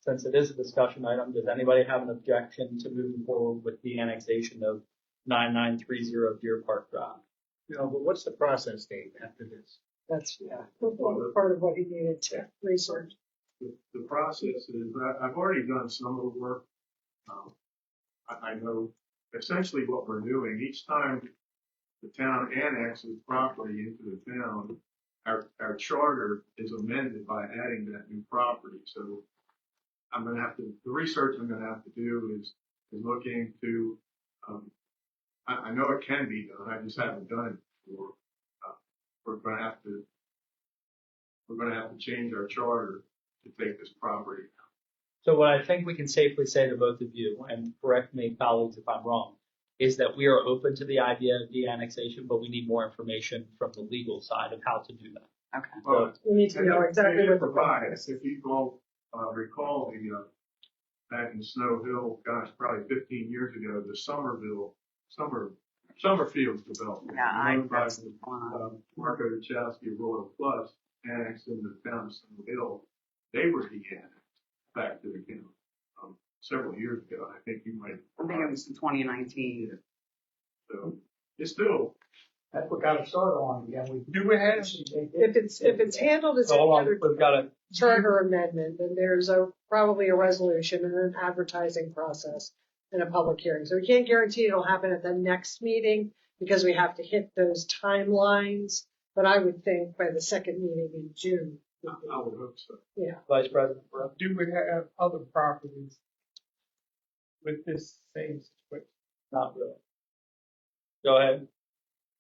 since it is a discussion item, does anybody have an objection to moving forward with the annexation of 9930 Deer Park Drive? No, but what's the process date after this? That's, part of what he needed to research. The process is, I've already done some of the work. I know essentially what we're doing. Each time the town annexes property into the town, our charter is amended by adding that new property. So I'm going to have to, the research I'm going to have to do is look into, I know it can be done. I just haven't done it before. We're going to have to change our charter to take this property. So what I think we can safely say to both of you, and correct me, colleagues, if I'm wrong, is that we are open to the idea of de-annexation, but we need more information from the legal side of how to do that. Okay. Well, We need to know exactly what the provides. If you all recall the back in Snow Hill, gosh, probably 15 years ago, the Summerfields development. Yeah, owned by that's the one. Marco Dachowski of Royal Plus, annexed into the town of Snow Hill. They were de-annexed back to the county several years ago. I think you might. I think it was in 2019. So it's still. That's what got us started on again. Do we have? If it's handled as So hold any on, other we've got to, charter amendment, then there's probably a resolution and an advertising process and a public hearing. So we can't guarantee it'll happen at the next meeting because we have to hit those timelines. But I would think by the second meeting in June. I would hope so. Yeah. Vice President Burrow. Do we have other properties with this same situation? Not really. Go ahead.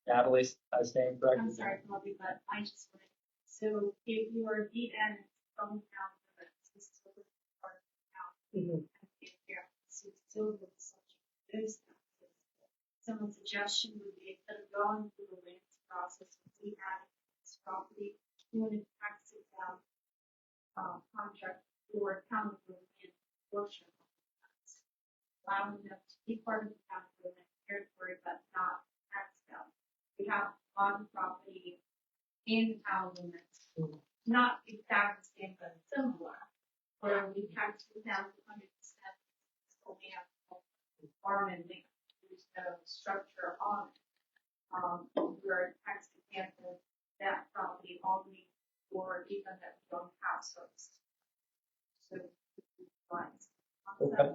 Natalie, I stand corrected. I'm sorry, Bobby, but I just wanted, so if you are DN from town, this is what we're part of the town. If you're still with such those taxes, someone's suggestion would be instead of going through the land process, we had this property, doing a tax exempt contract for town of the land portion of the tax, allowing them to be part of the town of the land territory, but not tax exempt. We have a lot of property in the town limits, not exactly the same, but similar, where we tax it down to 100%. So we have farm and land, there's no structure on it. We're tax exempt that property only for even that we don't have service. So, Okay.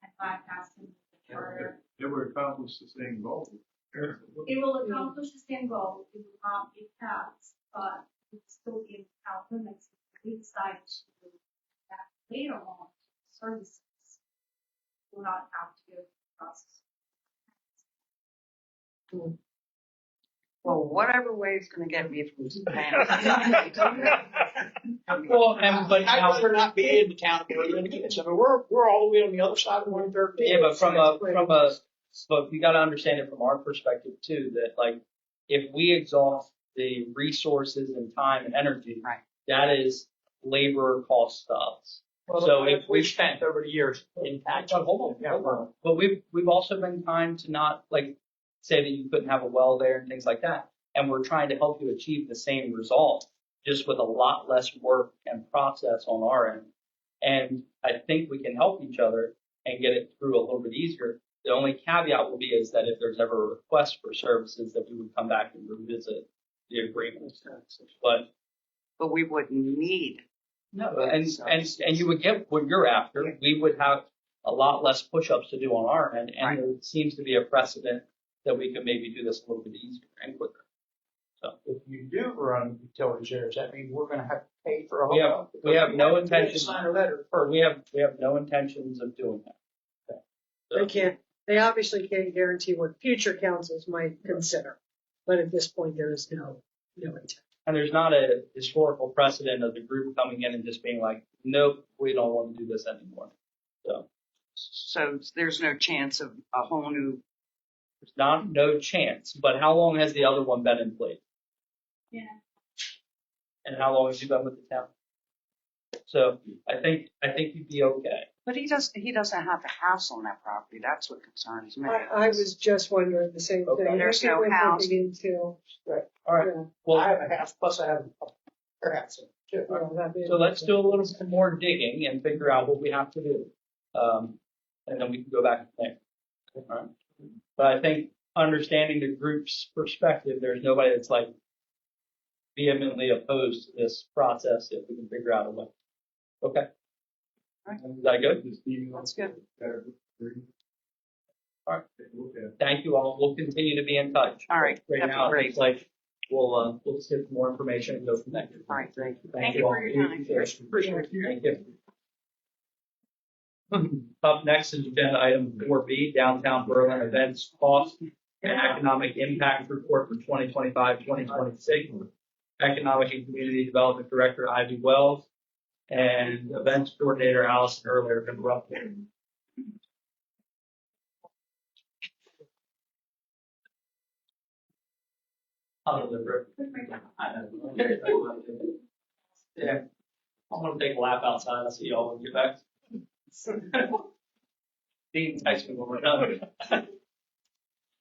and bypassing the charter. It would accomplish the same goal. It will accomplish the same goal, it will not be taxed, but it will still be in town limits. If we decide to that later on, services will not have to go through the process. Well, whatever way it's going to get me from Japan. Well, but I would not be in the town of Berlin again. So we're all the way on the other side of 113. yeah, but but you got to understand it from our perspective too, that like, if we exhaust the resources and time and energy, Right. that is labor cost stuffs. Well, So if we've spent over the years in tax. Hold on. But we've also been kind to not like say that you couldn't have a well there and things like that. And we're trying to help you achieve the same result, just with a lot less work and process on our end. And I think we can help each other and get it through a little bit easier. The only caveat will be is that if there's ever a request for services, that we would come back and revisit the agreement. But we wouldn't need. No, and you would get what you're after. We would have a lot less push-ups to do on our end, and there seems to be a precedent that we could maybe do this a little bit easier and quicker. So If you do run utility shares, that means we're going to have to pay for a We have- hotel. we have no Because we have to intention- Sign a letter. Or we have no intentions of doing that. They can't, they obviously can't guarantee what future councils might consider. But at this point, there is no intent. And there's not a historical precedent of the group coming in and just being like, nope, we don't want to do this anymore. So So there's no chance of a whole new, there's no chance. But how long has the other one been in place? Yeah. And how long has you been with the town? So I think you'd be okay. but he doesn't have a house on that property. That's what concerns me. I was just wondering the same Okay. thing. There's Maybe no we're house. looking into, Right. All right. yeah, Well, I have a house, plus I have a house in it, too. that'd be- so let's do a little bit more digging and figure out what we have to do. And then we can go back and think. All right. But I think understanding the group's perspective, there's nobody that's like vehemently opposed to this process if we can figure out a way. Okay. Is that good? That's good. All right. Thank you all. We'll continue to be in touch. All right. Right That'd be now, great. it's like we'll just get some more information and go from there. All right. Thank you. Thank you all. for your time. Appreciate it. Thank you. Up next is agenda item 4B, Downtown Berlin Events Cost and Economic Impact Report for 2025-2026. Economic and Community Development Director Ivy Wells and Events Coordinator Allison Earlier interrupted. I'll deliver it. Yeah. I'm gonna take a lap outside. I'll see y'all when you get back. Dean, text me when we're done.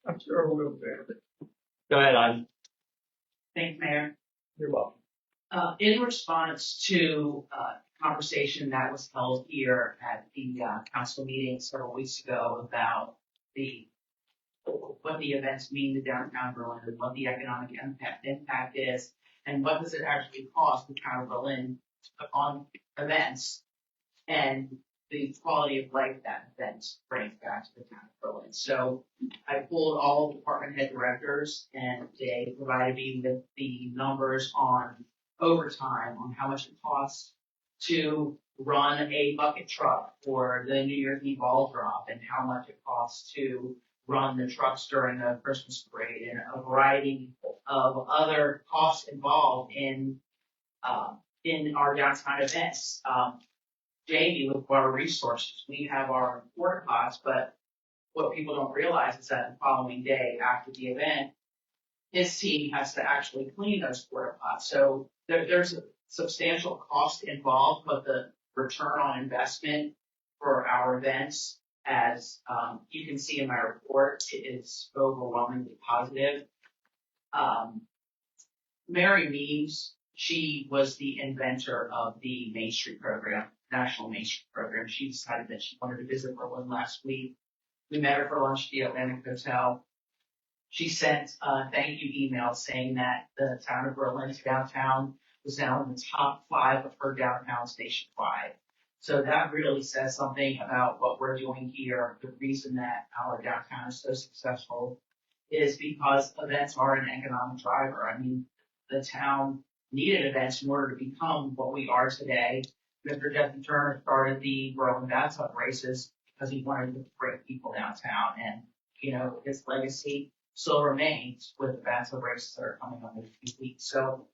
I'm sure we'll be. Go ahead, Ivy. Thanks, Mayor. You're welcome. In response to conversation that was held here at the council meeting several weeks ago about what the events mean to downtown Berlin and what the economic impact is, and what does it actually cost the town of Berlin to put on events, and the quality of life that events brings back to the town of Berlin. So I pulled all department head directors, and they provided me with the numbers on overtime, on how much it costs to run a bucket truck for the New Year's Eve ball drop, and how much it costs to run the trucks during the Christmas parade, and a variety of other costs involved in our downtown events. Jamie with Water Resources, we have our porta pots, but what people don't realize is that the following day after the event, his team has to actually clean those porta pots. So there's a substantial cost involved, but the return on investment for our events, as you can see in my report, it is overwhelmingly positive. Mary Meaves, she was the inventor of the Main Street program, National Main Street program. She decided that she wanted to visit Berlin last week. We met her for lunch at the Atlantic Hotel. She sent a thank you email saying that the town of Berlin's downtown was now in the top 5 of her downtowns nationwide. So that really says something about what we're doing here. The reason that our downtown is so successful is because events are an economic driver. I mean, the town needed events in order to become what we are today. Mr. Jesse Turner started the Berlin bathtub races because he wanted to bring people downtown, and his legacy still remains with the bathtub races that are coming on in a few weeks. So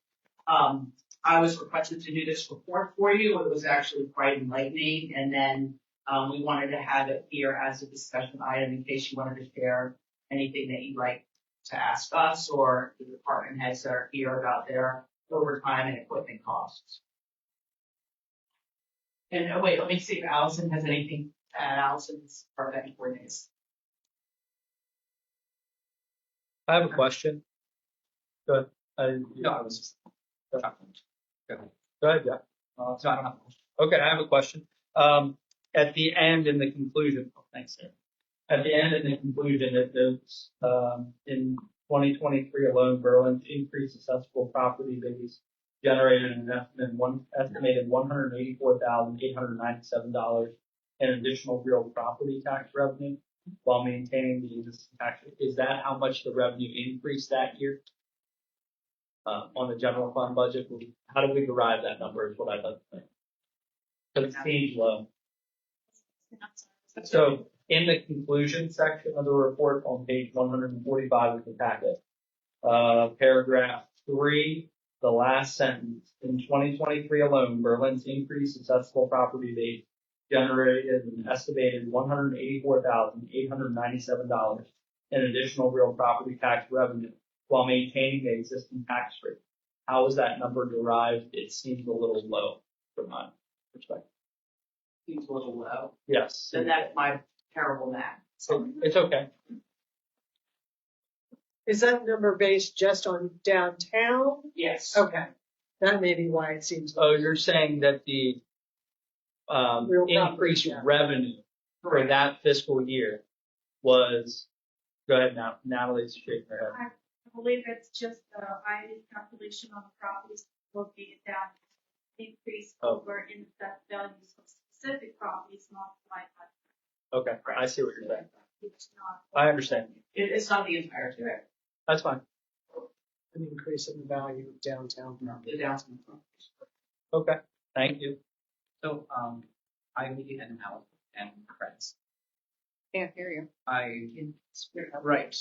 I was requested to do this report for you. It was actually quite enlightening, and then we wanted to have it here as a discussion item in case you wanted to share anything that you'd like to ask us or the department heads that are here about their overtime and equipment costs. And wait, let me see if Allison has anything to add. Allison's our event coordinator. I have a question. Go ahead. No, I was just. Go ahead, Jeff. Okay, I have a question. At the end in the conclusion, thanks, Sarah. At the end in the conclusion, it notes in 2023 alone, Berlin's increased accessible property base generated an estimated $184,897 in additional real property tax revenue while maintaining the existing tax rate. Is that how much the revenue increased that year? on the general fund budget. How do we derive that number is what I'd like to think. Because it seems low. So in the conclusion section of the report on page 145 of the packet, paragraph 3, the last sentence, in 2023 alone, Berlin's increased accessible property base generated an estimated $184,897 in additional real property tax revenue while maintaining the existing tax rate. How is that number derived? It seems a little low from my perspective. Seems a little low. Yes. Then that's my terrible math. So it's okay. Is that number based just on downtown? Yes. Okay, that may be why it seems. Oh, you're saying that the Real property, increased yeah. revenue for that fiscal year was, go ahead now, Natalie's shaking her head. I believe it's just the ID's calculation on the properties located down, increase over in the values of specific properties multiplied by. Okay, I see what you're saying. It's not. I understand. It's not the entire thing. That's fine. An increase in the value of downtown. The downtown. Okay, thank you. So, Ivy and Al and friends. Can't hear you. Right.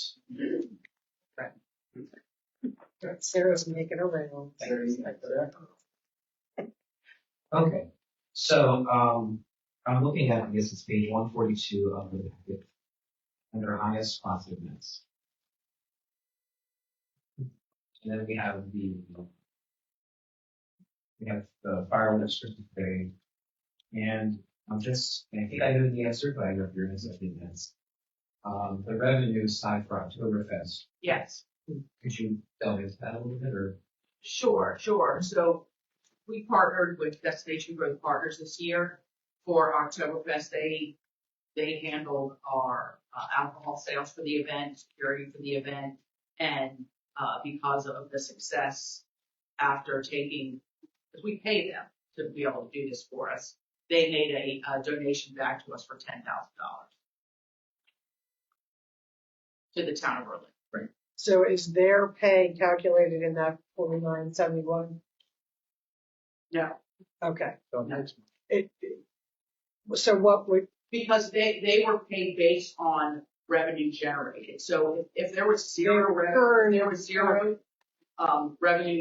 Sarah's making a round. Okay, so, I'm looking at, I guess it's page 142 of the packet, under highest positiveness. And then we have the fire restricted grade. And I think I know the answer, but I know if you're in such advance. The revenue side for Oktoberfest, Yes. could you delve into that a little bit, or? Sure. So we partnered with Destination Growth Partners this year for Oktoberfest. They handled our alcohol sales for the event, security for the event, and because of the success after taking, because we pay them to be able to do this for us, they made a donation back to us for $10,000 to the town of Berlin. Right. So is their pay calculated in that 4971? No. Okay. No. So what would, Because they were paid based on revenue generated. So if there was zero revenue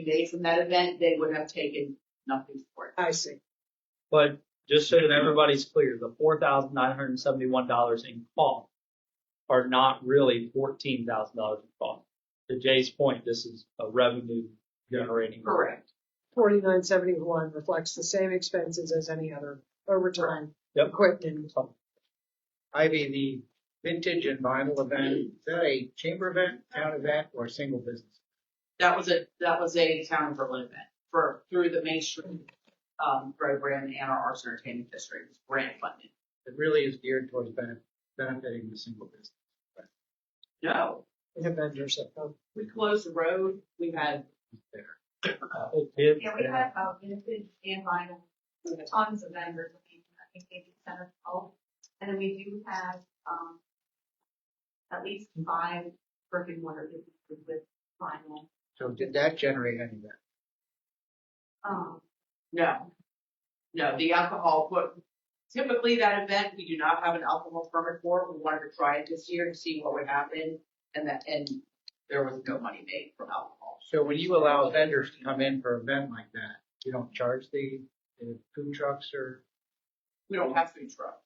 made from that event, they would have taken nothing for it. I see. But just so that everybody's clear, the $4,971 in cost are not really $14,000 in cost. To Jay's point, this is a revenue generating. Correct. 4971 reflects the same expenses as any other overtime Yep. equipment. Ivy, the vintage and vinyl event, is that a chamber event, town event, or single business? That was a town of Berlin event through the Main Street program and our Arts and Entertainment District. It's grant funded. It really is geared towards benefiting the single business. No. The vendors that come. We closed the road. We had Yeah, we had vintage and vinyl, tons of vendors. I think maybe 10 or 12. And then we do have at least 5 brick and mortar businesses with vinyl. So did that generate any of that? No, the alcohol, typically that event, we do not have an alcohol permit for it. We wanted to try it this year to see what would happen, and there was no money made from alcohol. So when you allow vendors to come in for an event like that, you don't charge the food trucks or? We don't have food trucks.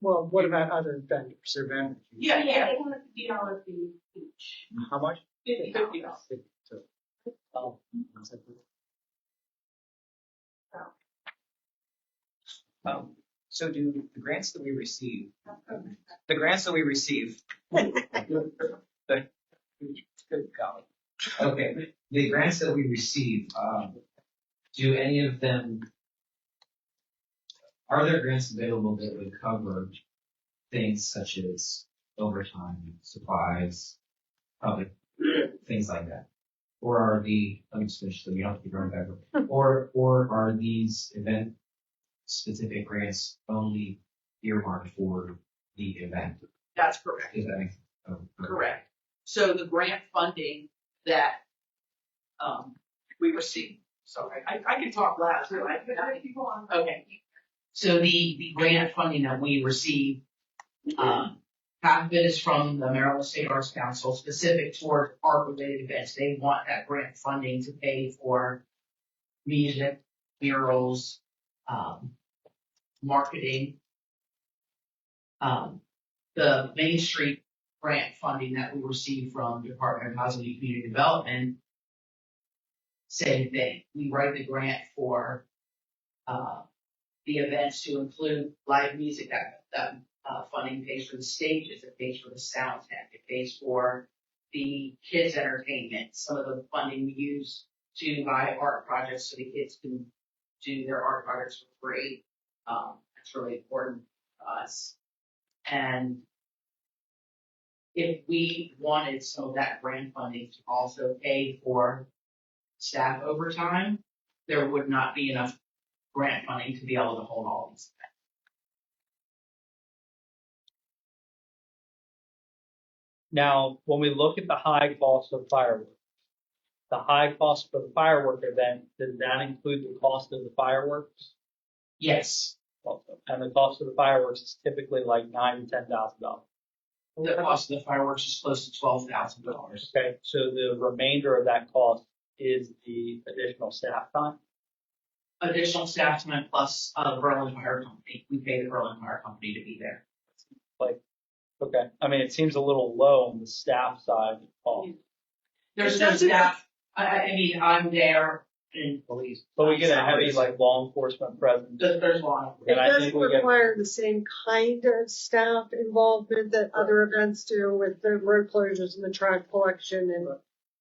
Well, what about other vendors? Their vendors? Yeah. They have a $50 fee each. How much? $50. So do the grants that we receive, good God. Okay, the grants that we receive, do any of them, are there grants available that would cover things such as overtime, supplies, public, things like that? Or are let me just finish so we don't have to keep going back. Or are these event specific grants only earmarked for the event? That's correct. Does that make sense? Oh, okay. Correct. So the grant funding that we received, sorry, I can talk loud too. Okay. So the grant funding that we received, half of it is from the Maryland State Arts Council, specific toward art-related events. They want that grant funding to pay for music, murals, marketing. The Main Street grant funding that we received from Department of Housing and Community Development, same thing. We write the grant for the events to include live music. That funding pays for the stages, it pays for the sound tent, it pays for the kids' entertainment. Some of the funding we use to buy art projects so the kids can do their art projects for free. That's really important to us. And if we wanted some of that grant funding to also pay for staff overtime, there would not be enough grant funding to be able to hold all these events. Now, when we look at the high cost of fireworks, the high cost for the firework event, does that include the cost of the fireworks? Yes. Also, and the cost of the fireworks is typically like $9,000 to $10,000. The cost of the fireworks is close to $12,000. Okay, so the remainder of that cost is the additional staff time? Additional staff time plus Berlin Fire Company. We pay the Berlin Fire Company to be there. Like, okay, I mean, it seems a little low on the staff side of cost. There's no staff. I mean, I'm there in police. But we get a heavy, like, law enforcement presence. There's law It And I doesn't think we get, require the same kind of staff involvement that other events do with the road closures and the trash collection and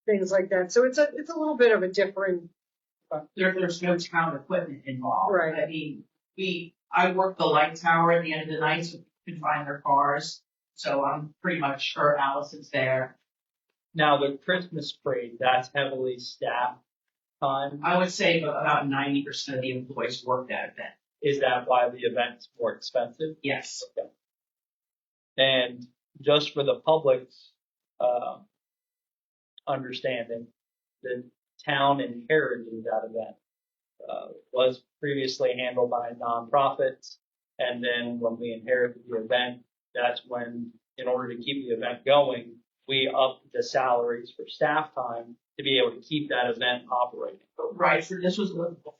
things like that. So it's a little bit of a different. There's no town equipment involved. Right. I mean, I work the light tower at the end of the night so people can find their cars. So I'm pretty much sure Allison's there. now the Christmas parade, that's heavily staffed time. I would say about 90% of the employees work that event. Is that why the event's more expensive? Yes. Okay. And just for the public's understanding, the town inherited that event. Was previously handled by nonprofits, and then when we inherited the event, that's when, in order to keep the event going, we upped the salaries for staff time to be able to keep that event operating. Right. So this was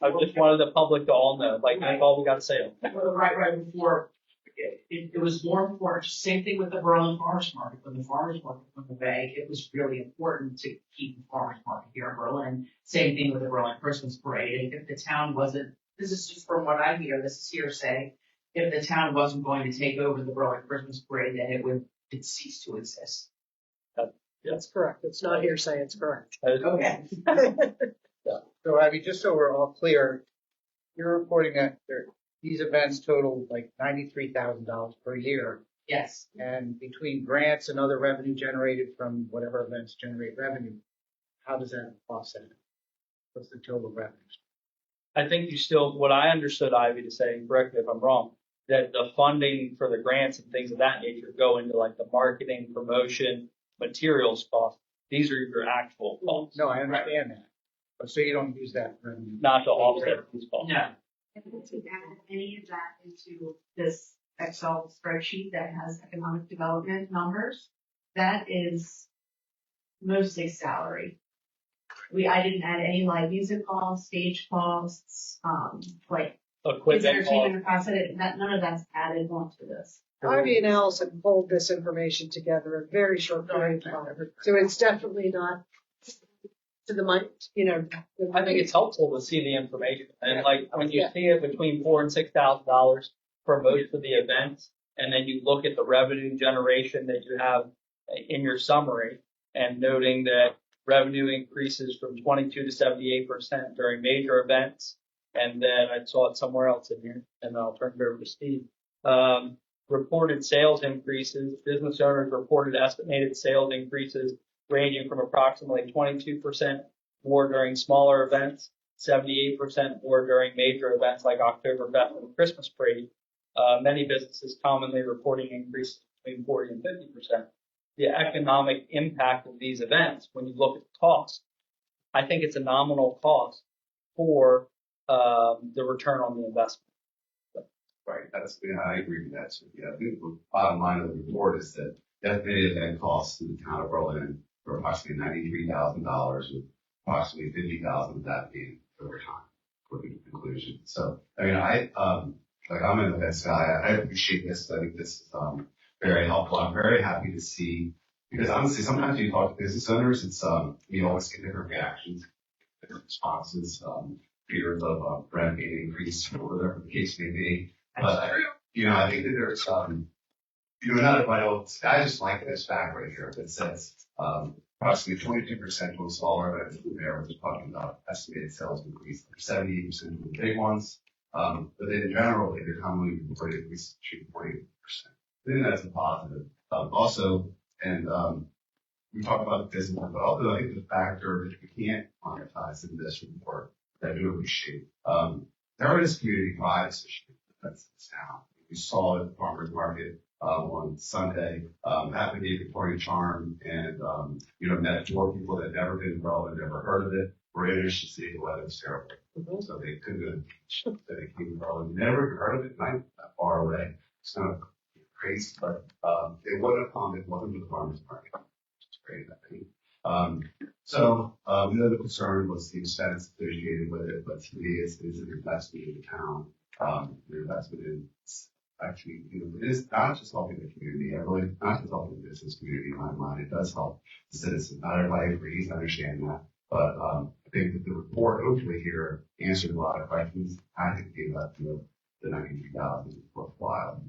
I just wanted the public to all know, like, that's all we got to say. right before. It was more important. Same thing with the Berlin Farmers Market. When the farmers market went away, it was really important to keep the farmers market here in Berlin. Same thing with the Berlin Christmas Parade. If the town wasn't, this is just from what I hear, this is hearsay. If the town wasn't going to take over the Berlin Christmas Parade, then it'd cease to exist. That's correct. It's not hearsay. It's correct. Okay. So, I mean, just so we're all clear, you're reporting that these events total like $93,000 per year. Yes. And between grants and other revenue generated from whatever events generate revenue, how does that offset it? What's the total revenue? I think you still, what I understood Ivy to say, correct me if I'm wrong, that the funding for the grants and things of that nature go into like the marketing, promotion, materials costs. These are your actual costs. No, I understand that. But so you don't use that revenue. Not to offset these costs. No. If we add any of that into this Excel spreadsheet that has economic development numbers, that is mostly salary. I didn't add any live music costs, stage costs, like kids entertainment costs. None of that's added onto this. Ivy and Allison pulled this information together in a very short period of time. So it's definitely not to the mind, I think it's helpful to see the information. And like when you see it between $4,000 and $6,000 for most of the events, and then you look at the revenue generation that you have in your summary, and noting that revenue increases from 22 to 78% during major events, and then I saw it somewhere else in here, and I'll turn it over to Steve. Reported sales increases, business owners reported estimated sales increases ranging from approximately 22% more during smaller events, 78% more during major events like Oktoberfest and Christmas parade. Many businesses commonly reporting increases between 40 and 50%. The economic impact of these events, when you look at the cost, I think it's a nominal cost for the return on the investment. Right, that's, yeah, I agree with that. So, yeah, I think the bottom line of the report is that the estimated net cost to the town of Berlin for approximately $93,000, with approximately $50,000 of that being over time for the conclusion. So, I mean, I'm an events guy. I appreciate this. I think this is, very helpful. I'm very happy to see, because honestly, sometimes you talk to business owners, it's, you always get different reactions, different responses, fears of, rent being increased or whatever the case may be. But, you know, I think that there's, you know, not everybody else, I just like this fact right here that says, approximately 22% of smaller events there was talking about estimated sales increase, 78% of the big ones. But then in general, they're commonly reported increase to 48%. I think that's a positive. Also, and, we talked about the business, but also I think the factor that we can't monetize in this report that I do appreciate, there is community pride associated with this town. We saw it at the farmers market on Sunday, happened to be Victoria Charm, and you know, met 4 people that had never been in Berlin, never heard of it. Were interested to see the weather was terrible, so they couldn't go to the beach. So they came to Berlin, never heard of it, not that far away. It's kind of crazy, but they wouldn't have come if it wasn't for the farmers market. It's great, I think. The other concern was the expense associated with it, but to me, it's an investment in the town. An investment in actually, you know, it is not just helping the community, really, not just helping the business community in my mind. It does help the citizens. Not everybody agrees, I understand that. But I think that the report hopefully here answered a lot of questions. I think gave up the 93,000 worthwhile.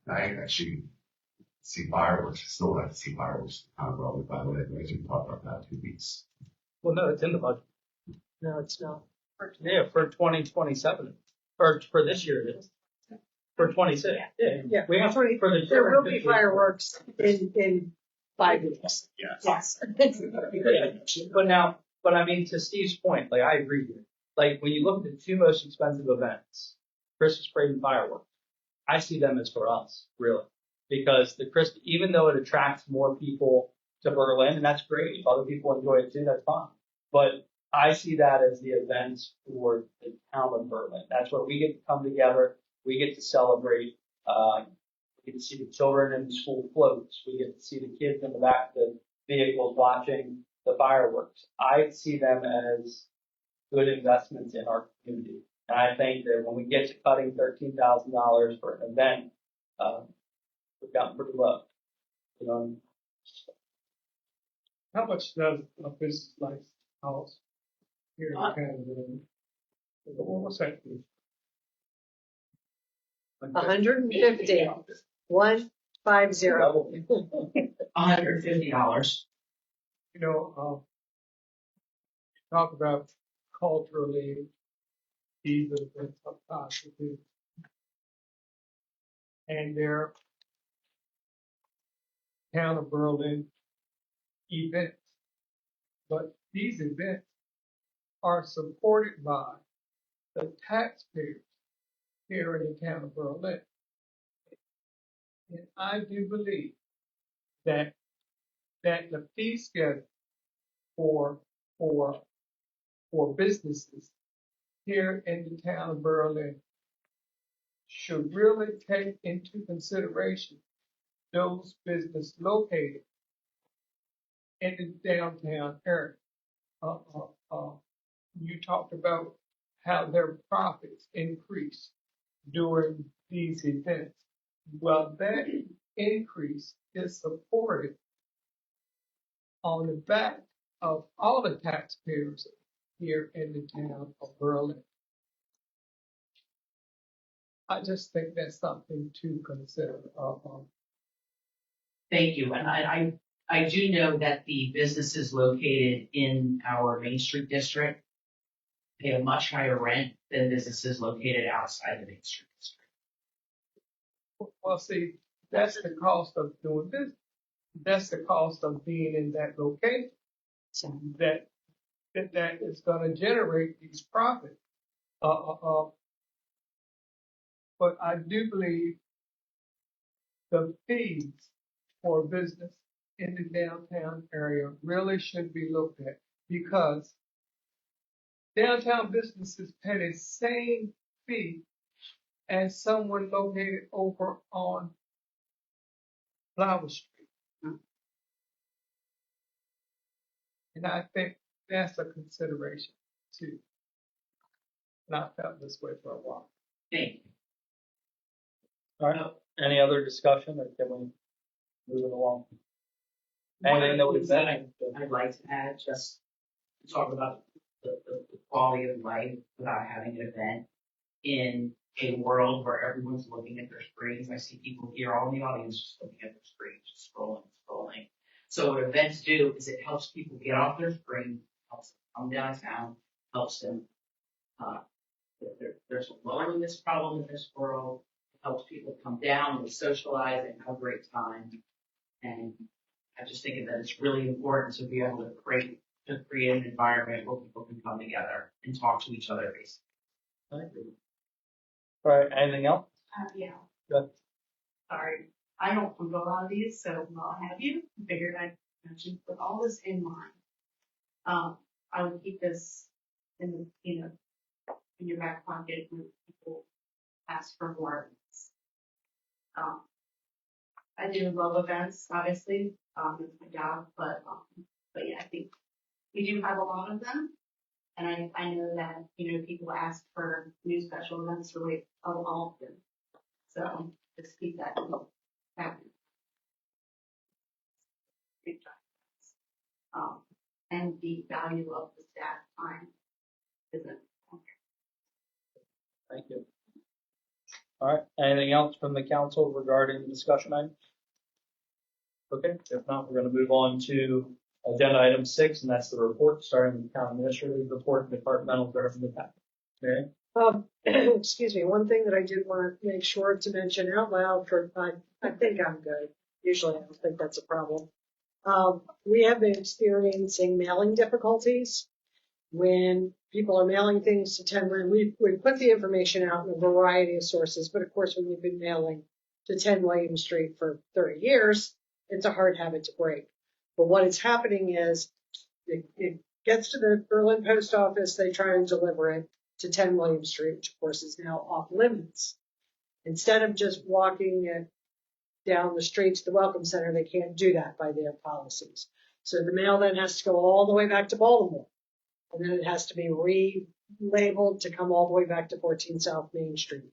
I actually see fireworks. Still like to see fireworks kind of rolling, by the way. We can talk about that in 2 weeks. Well, no, it's in the budget. No, it's not. Yeah, for 2027, or for this year it is. For 26, Yeah. We have for the. There will be fireworks in 5 weeks. Yes. Yes. But I mean, to Steve's point, like I agree here. Like when you look at the 2 most expensive events, Christmas parade and fireworks, I see them as for us, really, because even though it attracts more people to Berlin, and that's great, if other people enjoy it too, that's fine. But I see that as the events for the town of Berlin. That's where we get to come together. We get to celebrate. We get to see the children in the school floats. We get to see the kids in the back of the vehicles watching the fireworks. I see them as good investments in our community. And I think that when we get to cutting $13,000 for an event, we've gotten pretty low. You know. How much does a business license cost here in Canada? What's that? 150. 150. $150. You know, talk about culturally, these events are positive. And their town of Berlin events. But these events are supported by the taxpayers here in the town of Berlin. And I do believe that the fee schedule for businesses here in the town of Berlin should really take into consideration those businesses located in the downtown area. You talked about how their profits increase during these events. Well, that increase is supported on the back of all the taxpayers here in the town of Berlin. I just think that's something to consider. Thank you. And I do know that the businesses located in our Main Street district pay a much higher rent than businesses located outside the Main Street district. Well, see, that's the cost of doing business. That's the cost of being in that location. That is going to generate these profits. But I do believe the fees for business in the downtown area really should be looked at, because downtown businesses pay the same fee as someone located over on Flower Street. And I think that's a consideration too. And I felt this way for a while. Thank you. All right, any other discussion or can we move it along? Anything that we've said? I'd like to add, just to talk about the quality of life without having an event in a world where everyone's looking at their screens. I see people here, all in the audience, just looking at their screens, just scrolling. So what events do is it helps people get off their screen, helps them come downtown, helps them, there's a loneliness problem in this world, it helps people come down and socialize and have a great time. And I just think that it's really important to be able to create an environment where people can come together and talk to each other basically. All right, anything else? Yeah. Good. Sorry, I don't go a lot of these, so I'll have you. Figured I'd mention with all this in mind. I would keep this in your back pocket when people ask for more events. I do love events, obviously. It's my job, but yeah, I think we do have a lot of them. And I know that, people ask for new special events really often. So just keep that happening. And the value of the staff time isn't. Thank you. All right, anything else from the council regarding the discussion items? Okay, if not, we're going to move on to agenda item 6, and that's the report, starting with the town administrator's report and departmental government. Mary? Excuse me, one thing that I did want to make sure to mention out loud I think I'm good. Usually I don't think that's a problem. We have been experiencing mailing difficulties when people are mailing things to 10 William. We put the information out in a variety of sources, but of course when you've been mailing to 10 William Street for 30 years, it's a hard habit to break. But what is happening is it gets to the Berlin post office, they try and deliver it to 10 William Street, which of course is now off limits. Instead of just walking it down the street to the Welcome Center, they can't do that by their policies. So the mail then has to go all the way back to Baltimore. And then it has to be relabeled to come all the way back to 14 South Main Street.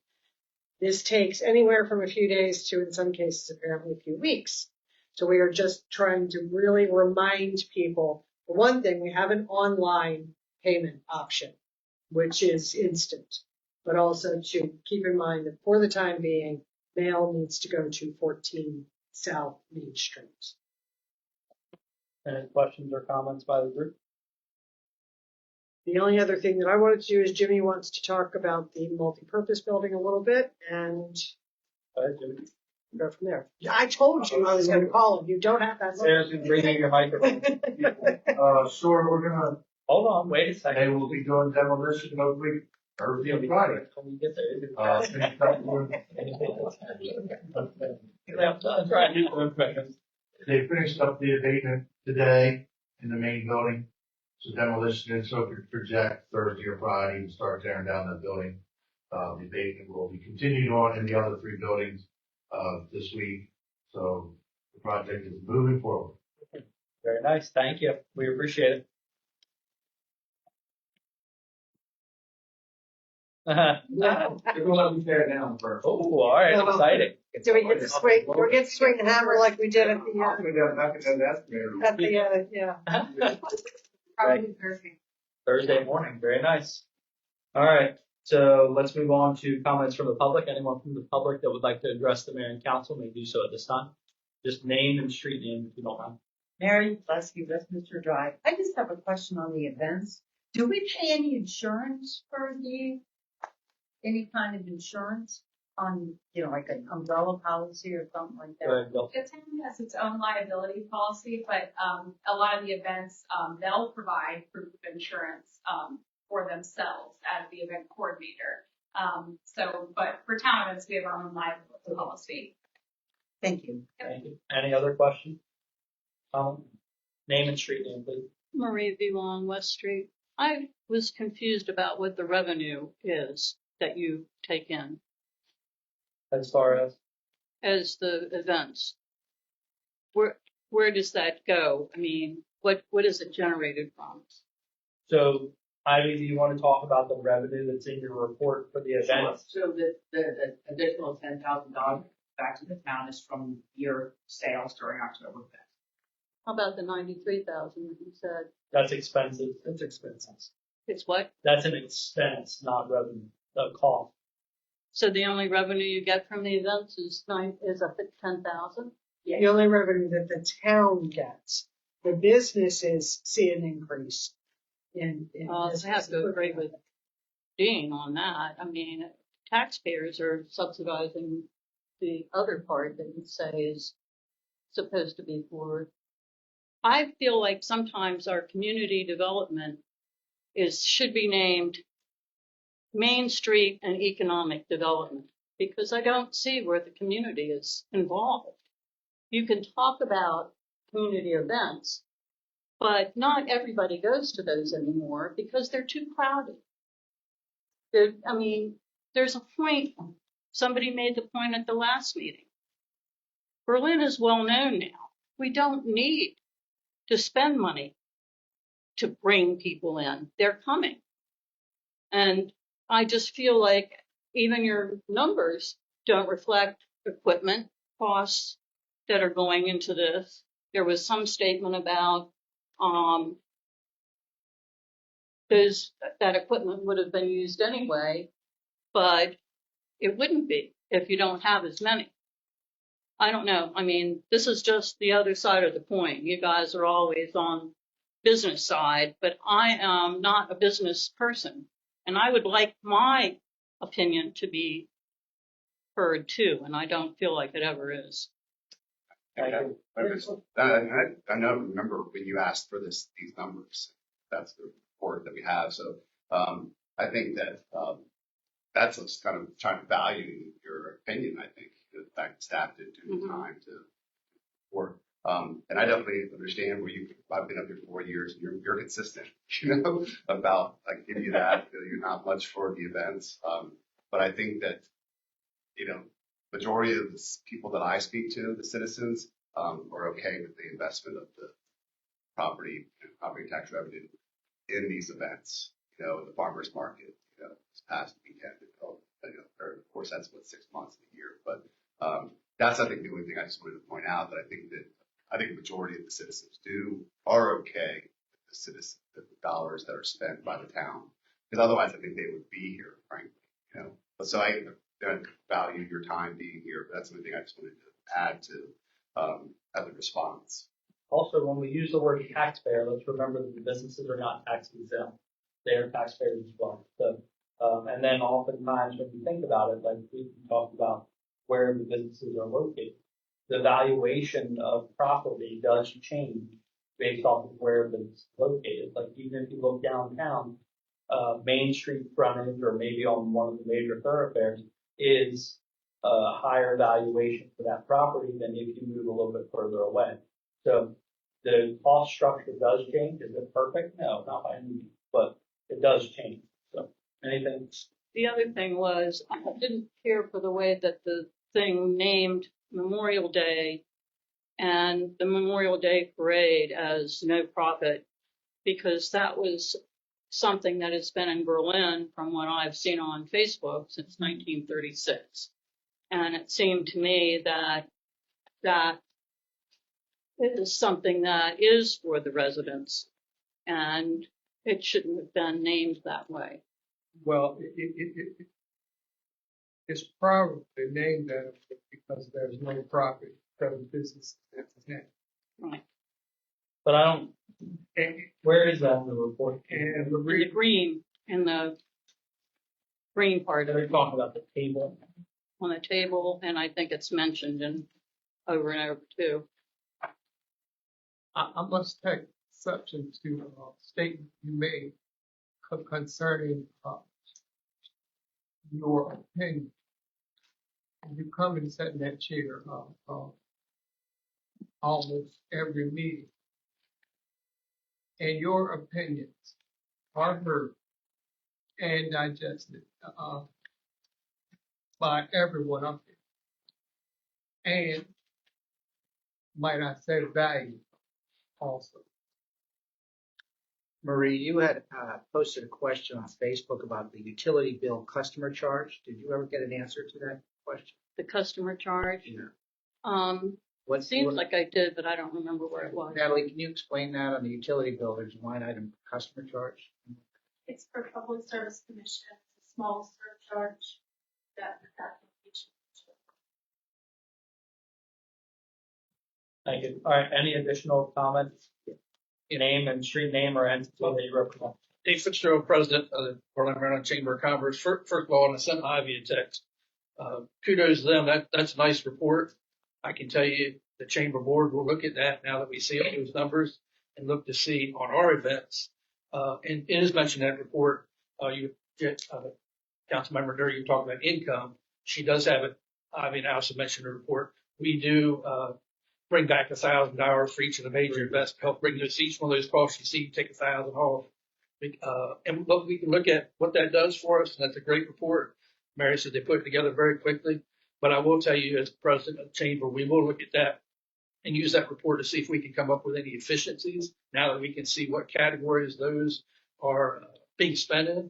This takes anywhere from a few days to, in some cases, apparently a few weeks. So we are just trying to really remind people, for one thing, we have an online payment option, which is instant, but also to keep in mind that for the time being, mail needs to go to 14 South Main Street. Any questions or comments by the group? The only other thing that I wanted to do is Jimmy wants to talk about the multi-purpose building a little bit and go from there. I told you I was going to call him. You don't have that. Sarah's been bringing your microphone. Sure, we're gonna. Hold on, wait a second. They will be doing demolition hopefully Thursday and Friday. When you get there, They finished up the abatement today in the main building. So demolition is so project Thursday or Friday to start tearing down that building. The abatement will be continued on in the other 3 buildings this week. So the project is moving forward. Very nice. Thank you. We appreciate it. They're gonna let me tear it down first. Oh, all right. Exciting. Do we get to swing? We get to swing the hammer like we did at the yeah. Probably Thursday. Thursday morning. Very nice. All right. So let's move on to comments from the public. Anyone from the public that would like to address the mayor and council may do so at this time. Just name and street name if you don't mind. Mary Lesky, Westminster Drive. I just have a question on the events. Do we pay any insurance for any kind of insurance on, like an umbrella policy or something like that? Go ahead, Bill. The town has its own liability policy, but a lot of the events, they'll provide proof of insurance for themselves as the event coordinator. But for town events, we have our own liability policy. Thank you. Thank you. Any other questions? Name and street name, please. Marie V. Long, West Street. I was confused about what the revenue is that you take in As far as the events. Where does that go? I mean, what is it generated from? so Ivy, do you want to talk about the revenue that's in your report for the event? So the additional $10,000 back to the town is from your sales during Oktoberfest. How about the 93,000 that you said? That's expenses. That's expenses. It's what? That's an expense, not revenue, a cost. So the only revenue you get from the events is 10,000? The only revenue that the town gets. The businesses see an increase in I have to agree with Dean on that. I mean, taxpayers are subsidizing the other part that you say is supposed to be for. I feel like sometimes our community development should be named Main Street and Economic Development, because I don't see where the community is involved. You can talk about community events, but not everybody goes to those anymore because they're too crowded. There's a point, somebody made the point at the last meeting. Berlin is well known now. We don't need to spend money to bring people in. They're coming. And I just feel like even your numbers don't reflect equipment costs that are going into this. There was some statement about that equipment would have been used anyway, but it wouldn't be if you don't have as many. I don't know. I mean, this is just the other side of the coin. You guys are always on business side, but I am not a business person, and I would like my opinion to be heard too, and I don't feel like it ever is. I remember when you asked for these numbers. That's the report that we have. So I think that that's what's kind of trying to value your opinion. I think the fact that staff did do the time to work. And I definitely understand where I've been up here for 4 years, and you're consistent, about give you that. You're not much for the events. But I think that, majority of the people that I speak to, the citizens, are okay with the investment of the property tax revenue in these events. The farmers market, this past weekend. Of course, that's 6 months of the year. But that's, I think, the only thing I just wanted to point out, that I think the majority of the citizens are okay with the dollars that are spent by the town, because otherwise I think they would be here, frankly. But so I value your time being here. But that's the thing I just wanted to add to as a response. Also, when we use the word taxpayer, let's remember that the businesses are not tax exempt. They are taxpayers as well. So, and then oftentimes when you think about it, like we talked about where the businesses are located, the valuation of property does change based off of where it's located. Like even if you look downtown, Main Street frontage, or maybe on one of the major thoroughfares, is a higher valuation for that property than if you move a little bit further away. So the cost structure does change. Is it perfect? No, not by any means, but it does change. So anything? The other thing was, I didn't care for the way that the thing named Memorial Day and the Memorial Day Parade as no profit, because that was something that has been in Berlin from what I've seen on Facebook since 1936. And it seemed to me that it is something that is for the residents, and it shouldn't have been named that way. Well, it's probably named that because there's no profit for the business at the time. Right. But I don't. Where is that in the report? And in the green part. Are you talking about the table? On the table, and I think it's mentioned over and over too. I must take exception to a statement you made concerning your opinion. You come and sit in that chair almost every meeting, and your opinions are heard and digested by everyone up here. And might I say valued also. Marie, you had posted a question on Facebook about the utility bill customer charge. Did you ever get an answer to that question? The customer charge. Yeah. Seems like I did, but I don't remember where it was. Natalie, can you explain that on the utility bill? There's a line item for customer charge. It's for public service commission, it's a small surcharge that application. Thank you. All right, any additional comments? Name and street name or entity that you represent. Dave Fitzgerald, President of the Portland, Maryland Chamber of Commerce. First of all, and I sent Ivy a text. Kudos to them. That's a nice report. I can tell you the Chamber Board will look at that now that we see all those numbers and look to see on our events. And it is mentioned in that report, you get, Councilmember Durr, you talk about income. She does have it. Ivy and I also mentioned in the report. We do, bring back $1,000 for each of the major events to help bring those, each one of those costs you see, take $1,000 off. And we can look at what that does for us. And that's a great report. Mary said they put it together very quickly. But I will tell you, as president of the chamber, we will look at that and use that report to see if we can come up with any efficiencies. Now that we can see what categories those are being spent in,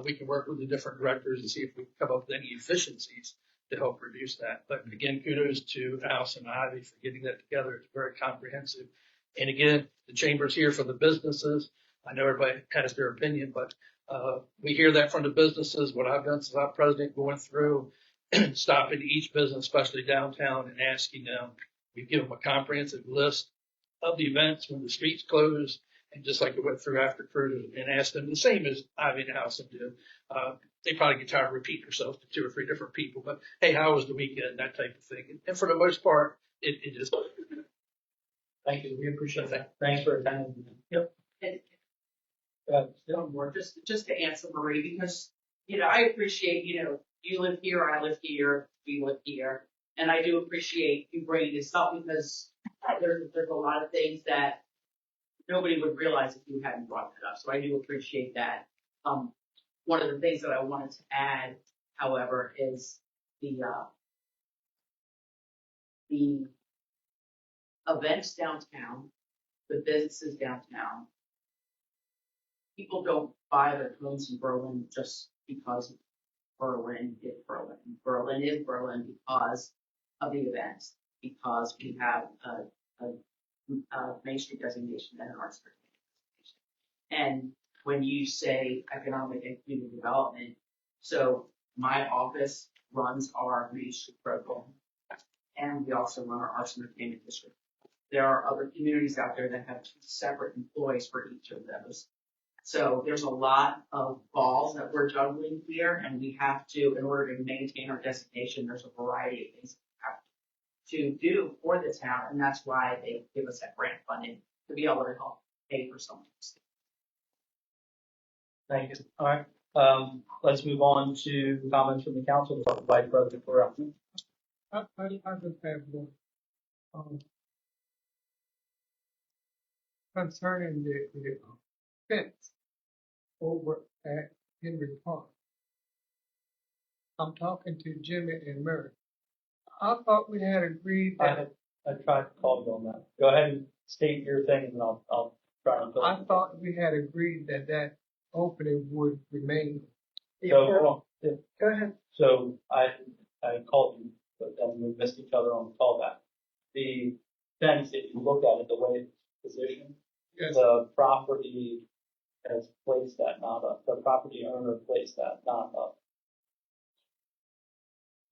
we can work with the different directors and see if we can come up with any efficiencies to help reduce that. But again, kudos to Allison and Ivy for getting that together. It's very comprehensive. And again, the chamber's here for the businesses. I know everybody has their opinion, but we hear that from the businesses. What I've done since I'm president, going through and stopping each business, especially downtown, and asking them. We give them a comprehensive list of the events when the streets close, and just like we went through after cruise, and asked them the same as Ivy and Allison did. They probably get tired of repeating themselves to 2 or 3 different people, but hey, how was the weekend? That type of thing. And for the most part, it is. Thank you. We appreciate that. Thanks for attending. Yep. One more, just to answer Marie, because, I appreciate, you live here, I live here, we live here. And I do appreciate you bringing this up because there's a lot of things that nobody would realize if you hadn't brought that up. So I do appreciate that. One of the things that I wanted to add, however, is the events downtown, the businesses downtown. People don't buy their homes in Berlin just because Berlin is Berlin. Berlin is Berlin because of the events, because we have a Main Street designation and an Arts designation. And when you say economic and community development, so my office runs our Main Street program, and we also run our Arts and Entertainment District. There are other communities out there that have 2 separate employees for each of those. So there's a lot of balls that we're juggling here, and we have to, in order to maintain our designation, there's a variety of things we have to do for the town, and that's why they give us that grant funding to be able to help pay for some of these. Thank you. All right. Let's move on to comments from the council. Vice President Burrell. I just have one. Concerning the fence over at Henry Park. I'm talking to Jimmy and Murray. I thought we had agreed that. I tried to call you on that. Go ahead and state your thing, and I'll try to. I thought we had agreed that opening would remain. So, Go ahead. So I called you, but then we missed each other on the callback. The fence, if you look at it, the way it's positioned, yes. The property has placed that knot up. The property owner placed that knot up.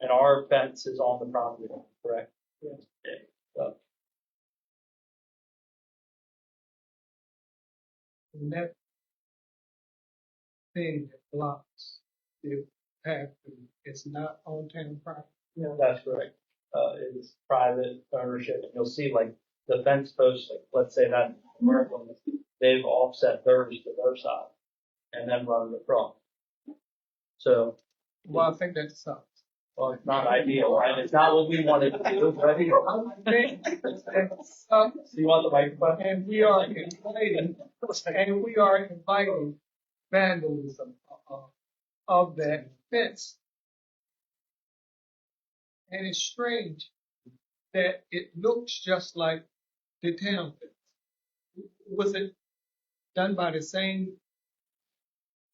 And our fence is on the property, correct? Yes. Okay. So, and that thing that blocks the path, it's not on town property. yeah, that's correct. It is private ownership, and you'll see like the fence posts, like let's say that commercial, they've offset theirs to their side and then run it across. So, well, I think that sucks. Well, it's not ideal, and it's not what we wanted to do. But you want the microphone? And we are inviting vandalism of that fence. And it's strange that it looks just like the town fence. Was it done by the same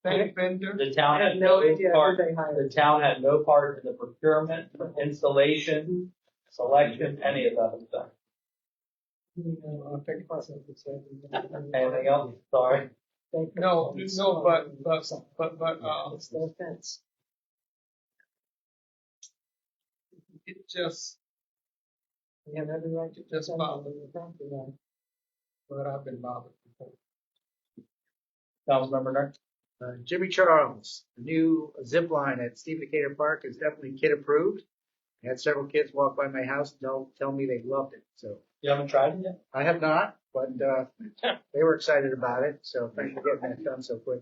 vendor? The town had no part, the town had no part in the procurement, installation, selection, any of that stuff. Anything else? Sorry. No, but, It's their fence. it just, We have every right to just defend bothered the property line. but I've been bothered before. Councilmember Nick? Jimmy Charles, the new zip line at Steve Decatur Park is definitely kid approved. I had several kids walk by my house and tell me they loved it, so. You haven't tried it yet? I have not, but, they were excited about it, so thanks for getting that done so quick.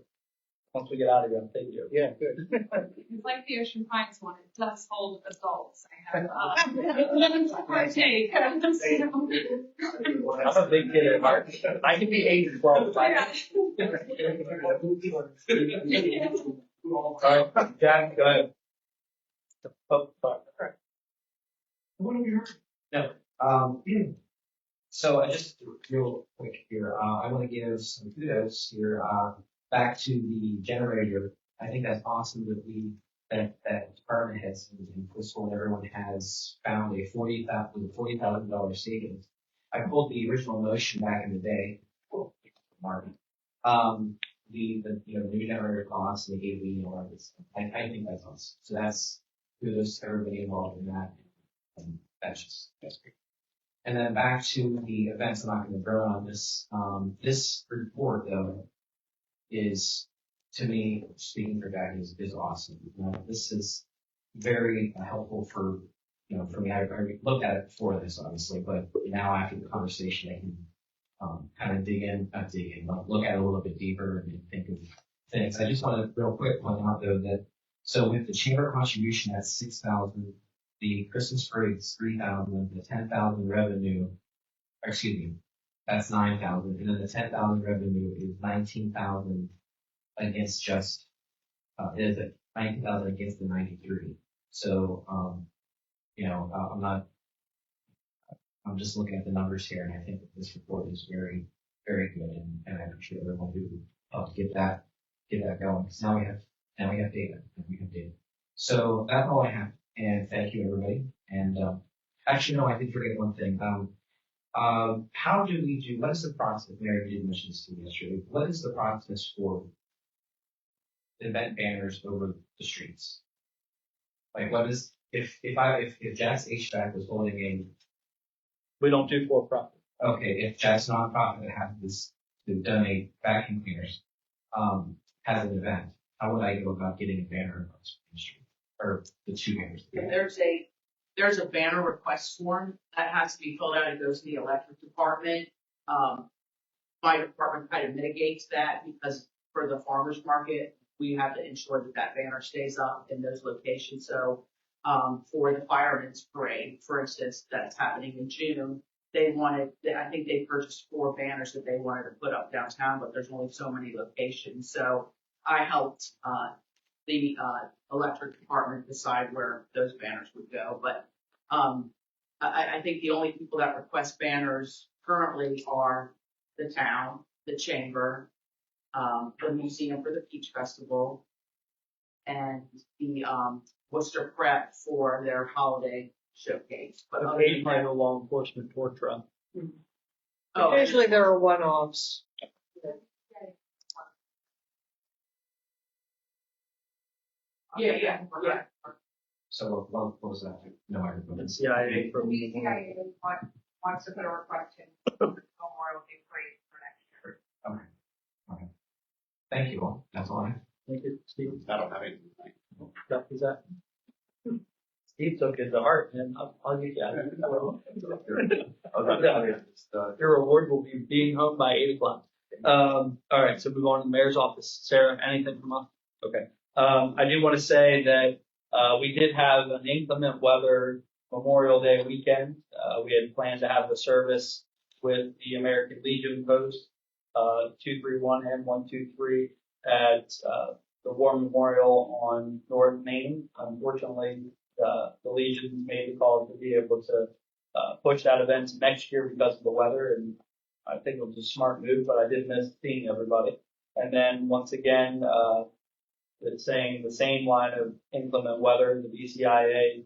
Once we get out of here, I'll take you. Yeah, good. It's like the Ocean Pines one, it does hold adults. I have, to partake. I'm a big kid at heart. I can be 8 to 12. All right, Jack, go ahead. Oh, sorry. What have you heard? No. So I just real quick here, I want to give some kudos here, back to the generator. I think that's awesome that department heads and fiscal and everyone has found a $40,000 savings. I pulled the original motion back in the day. Martin. The new generator costs and the AV and all of this. I think that's awesome. So that's kudos to everybody involved in that. And that's great. And then back to the events, I'm not going to burn on this. This report though is, to me, speaking for Jackie, is awesome. This is very helpful for me. I looked at it before this, obviously, but now after the conversation, I can kind of look at it a little bit deeper and think of things. I just want to real quick point out though that so with the chamber contribution, that's $6,000. The Christmas parade is $3,000. The $10,000 revenue, that's $9,000, and then the $10,000 revenue is $19,000 against just is it $19,000 against the $93,000. So I'm just looking at the numbers here, and I think that this report is very, very good, and I appreciate everyone who helped get that going. Because now we have data. So that's all I have. And thank you, everybody. And actually, no, I did forget one thing. How do we do? What is the process? Mary did mention this to me yesterday. What is the process for event banners over the streets? Like, what is if Jack's HVAC was holding a? We don't do for profit. Okay, if Jack's nonprofit has this to donate vacuum cleaners, has an event, how would I go about getting a banner across the street? Or the two banners? There's a banner request form that has to be filled out. It goes to the electric department. My department kind of mitigates that because for the farmers market, we have to ensure that banner stays up in those locations. So, for the firemen's parade, for instance, that's happening in June, I think they purchased 4 banners that they wanted to put up downtown, but there's only so many locations. So I helped, the electric department decide where those banners would go. But I think the only people that request banners currently are the town, the chamber, the museum for the Peach Festival, and the Worcester Prep for their holiday showcase. But other than that, Occasionally, a law enforcement tour truck. Occasionally there are one-offs. Yeah. So what was that? No, I remember. The CIA for The CIA wants to put a request in Memorial Day parade for next year. Okay. Thank you all. That's all I have. Thank you, Steve. I don't have anything. Is that? Steve took it to heart, and I'll get you out of here. Your reward will be being home by 8 o'clock. All right, so move on to the mayor's office. Sarah, anything from us? Okay. I do want to say that we did have an inclement weather Memorial Day weekend. We had planned to have the service with the American Legion post 231 and 123 at the War Memorial on North Main. Unfortunately, the Legion made the call to be able to push that event to next year because of the weather, and I think it was a smart move, but I did miss seeing everybody. And then once again, it's saying the same line of inclement weather. The BCIA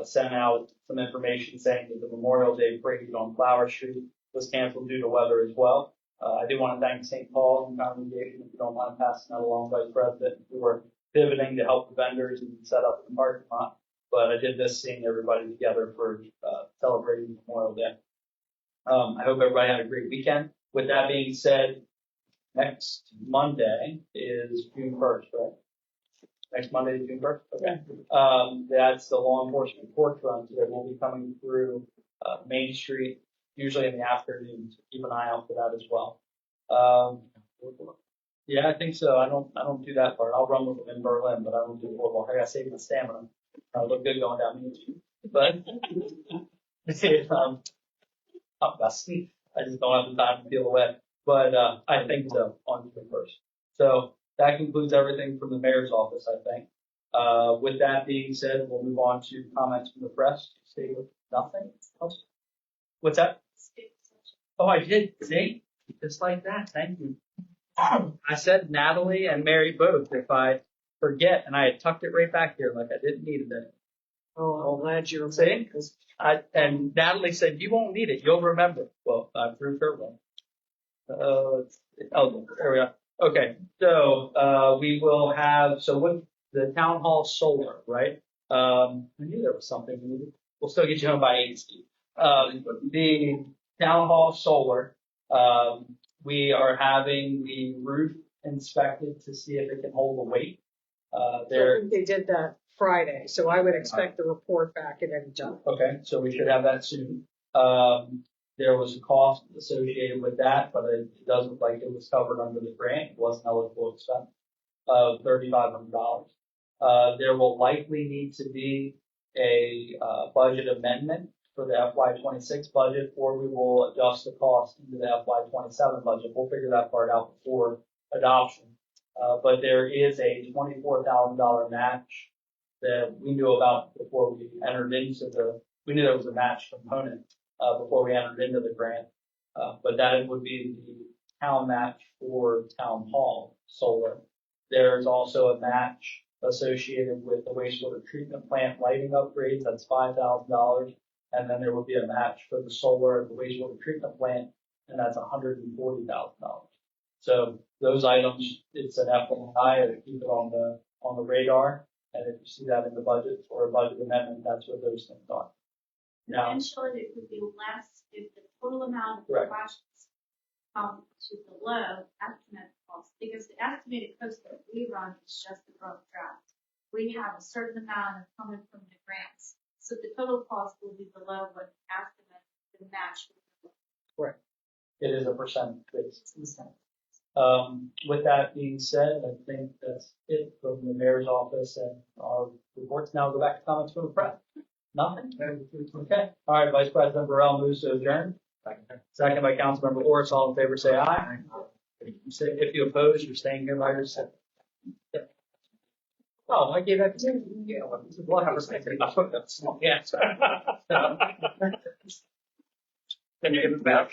sent out some information saying that the Memorial Day parade on Flower Street was canceled due to weather as well. I do want to thank St. Paul and congregation, if you don't mind passing that along, Vice President, who were pivoting to help the vendors and set up the parking lot. But I did miss seeing everybody together for celebrating Memorial Day. I hope everybody had a great weekend. With that being said, next Monday is June 1st, right? Next Monday is June 1st? Okay. That's the law enforcement porch run, so they will be coming through Main Street, usually in the afternoon, so keep an eye out for that as well. Yeah, I think so. I don't do that part. I'll run with them in Berlin, but I don't do the boardwalk. I gotta save my stamina. I look good going down Main Street. But, I just don't have the time to feel away. But, I think so on June 1st. So that concludes everything from the mayor's office, I think. With that being said, we'll move on to comments from the press. Stay with nothing else. What's that? Oh, I did. See? Just like that. Thank you. I said Natalie and Mary both if I forget, and I had tucked it right back here like I didn't need it. Oh, I'm glad you See? And Natalie said, you won't need it. You'll remember. Well, I proved her wrong. There we are. Okay. So, we will have, so with the town hall solar, right? I knew there was something. We'll still get you home by 8, Steve. The town hall solar, we are having the roof inspected to see if it can hold the weight. I think they did that Friday, so I would expect the report back at any time. Okay, so we should have that soon. There was a cost associated with that, but it does look like it was covered under the grant. It wasn't eligible expense of $3,500. There will likely need to be a budget amendment for the FY26 budget, or we will adjust the cost into the FY27 budget. We'll figure that part out before adoption. But there is a $24,000 match that we knew about before we entered into we knew there was a match component before we entered into the grant. But that would be the town match for town hall solar. There's also a match associated with the wastewater treatment plant lighting upgrades. That's $5,000. And then there will be a match for the solar at the wastewater treatment plant, and that's $140,000. So those items, it's an FYI to keep it on the radar. And if you see that in the budget or a budget amendment, that's what those things are. Now, Potentially, it could be less if the total amount of correct. questions come to below estimate cost, because the estimated cost that we run is just the rough draft. We have a certain amount of coming from the grants, so the total cost will be below what the estimate the match. Correct. It is a percentage basis. With that being said, I think that's it from the mayor's office, and our reports now go back to comments from the press. Nothing? Okay. All right, Vice President Burrell moves to adjourn. Second by Councilmember Orris. All in favor, say aye. If you oppose, you're staying here by yourself. Oh, I gave that to you. Yeah, we'll have respect. Yeah. Then you give it back.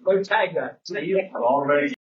Go tag that. So you already.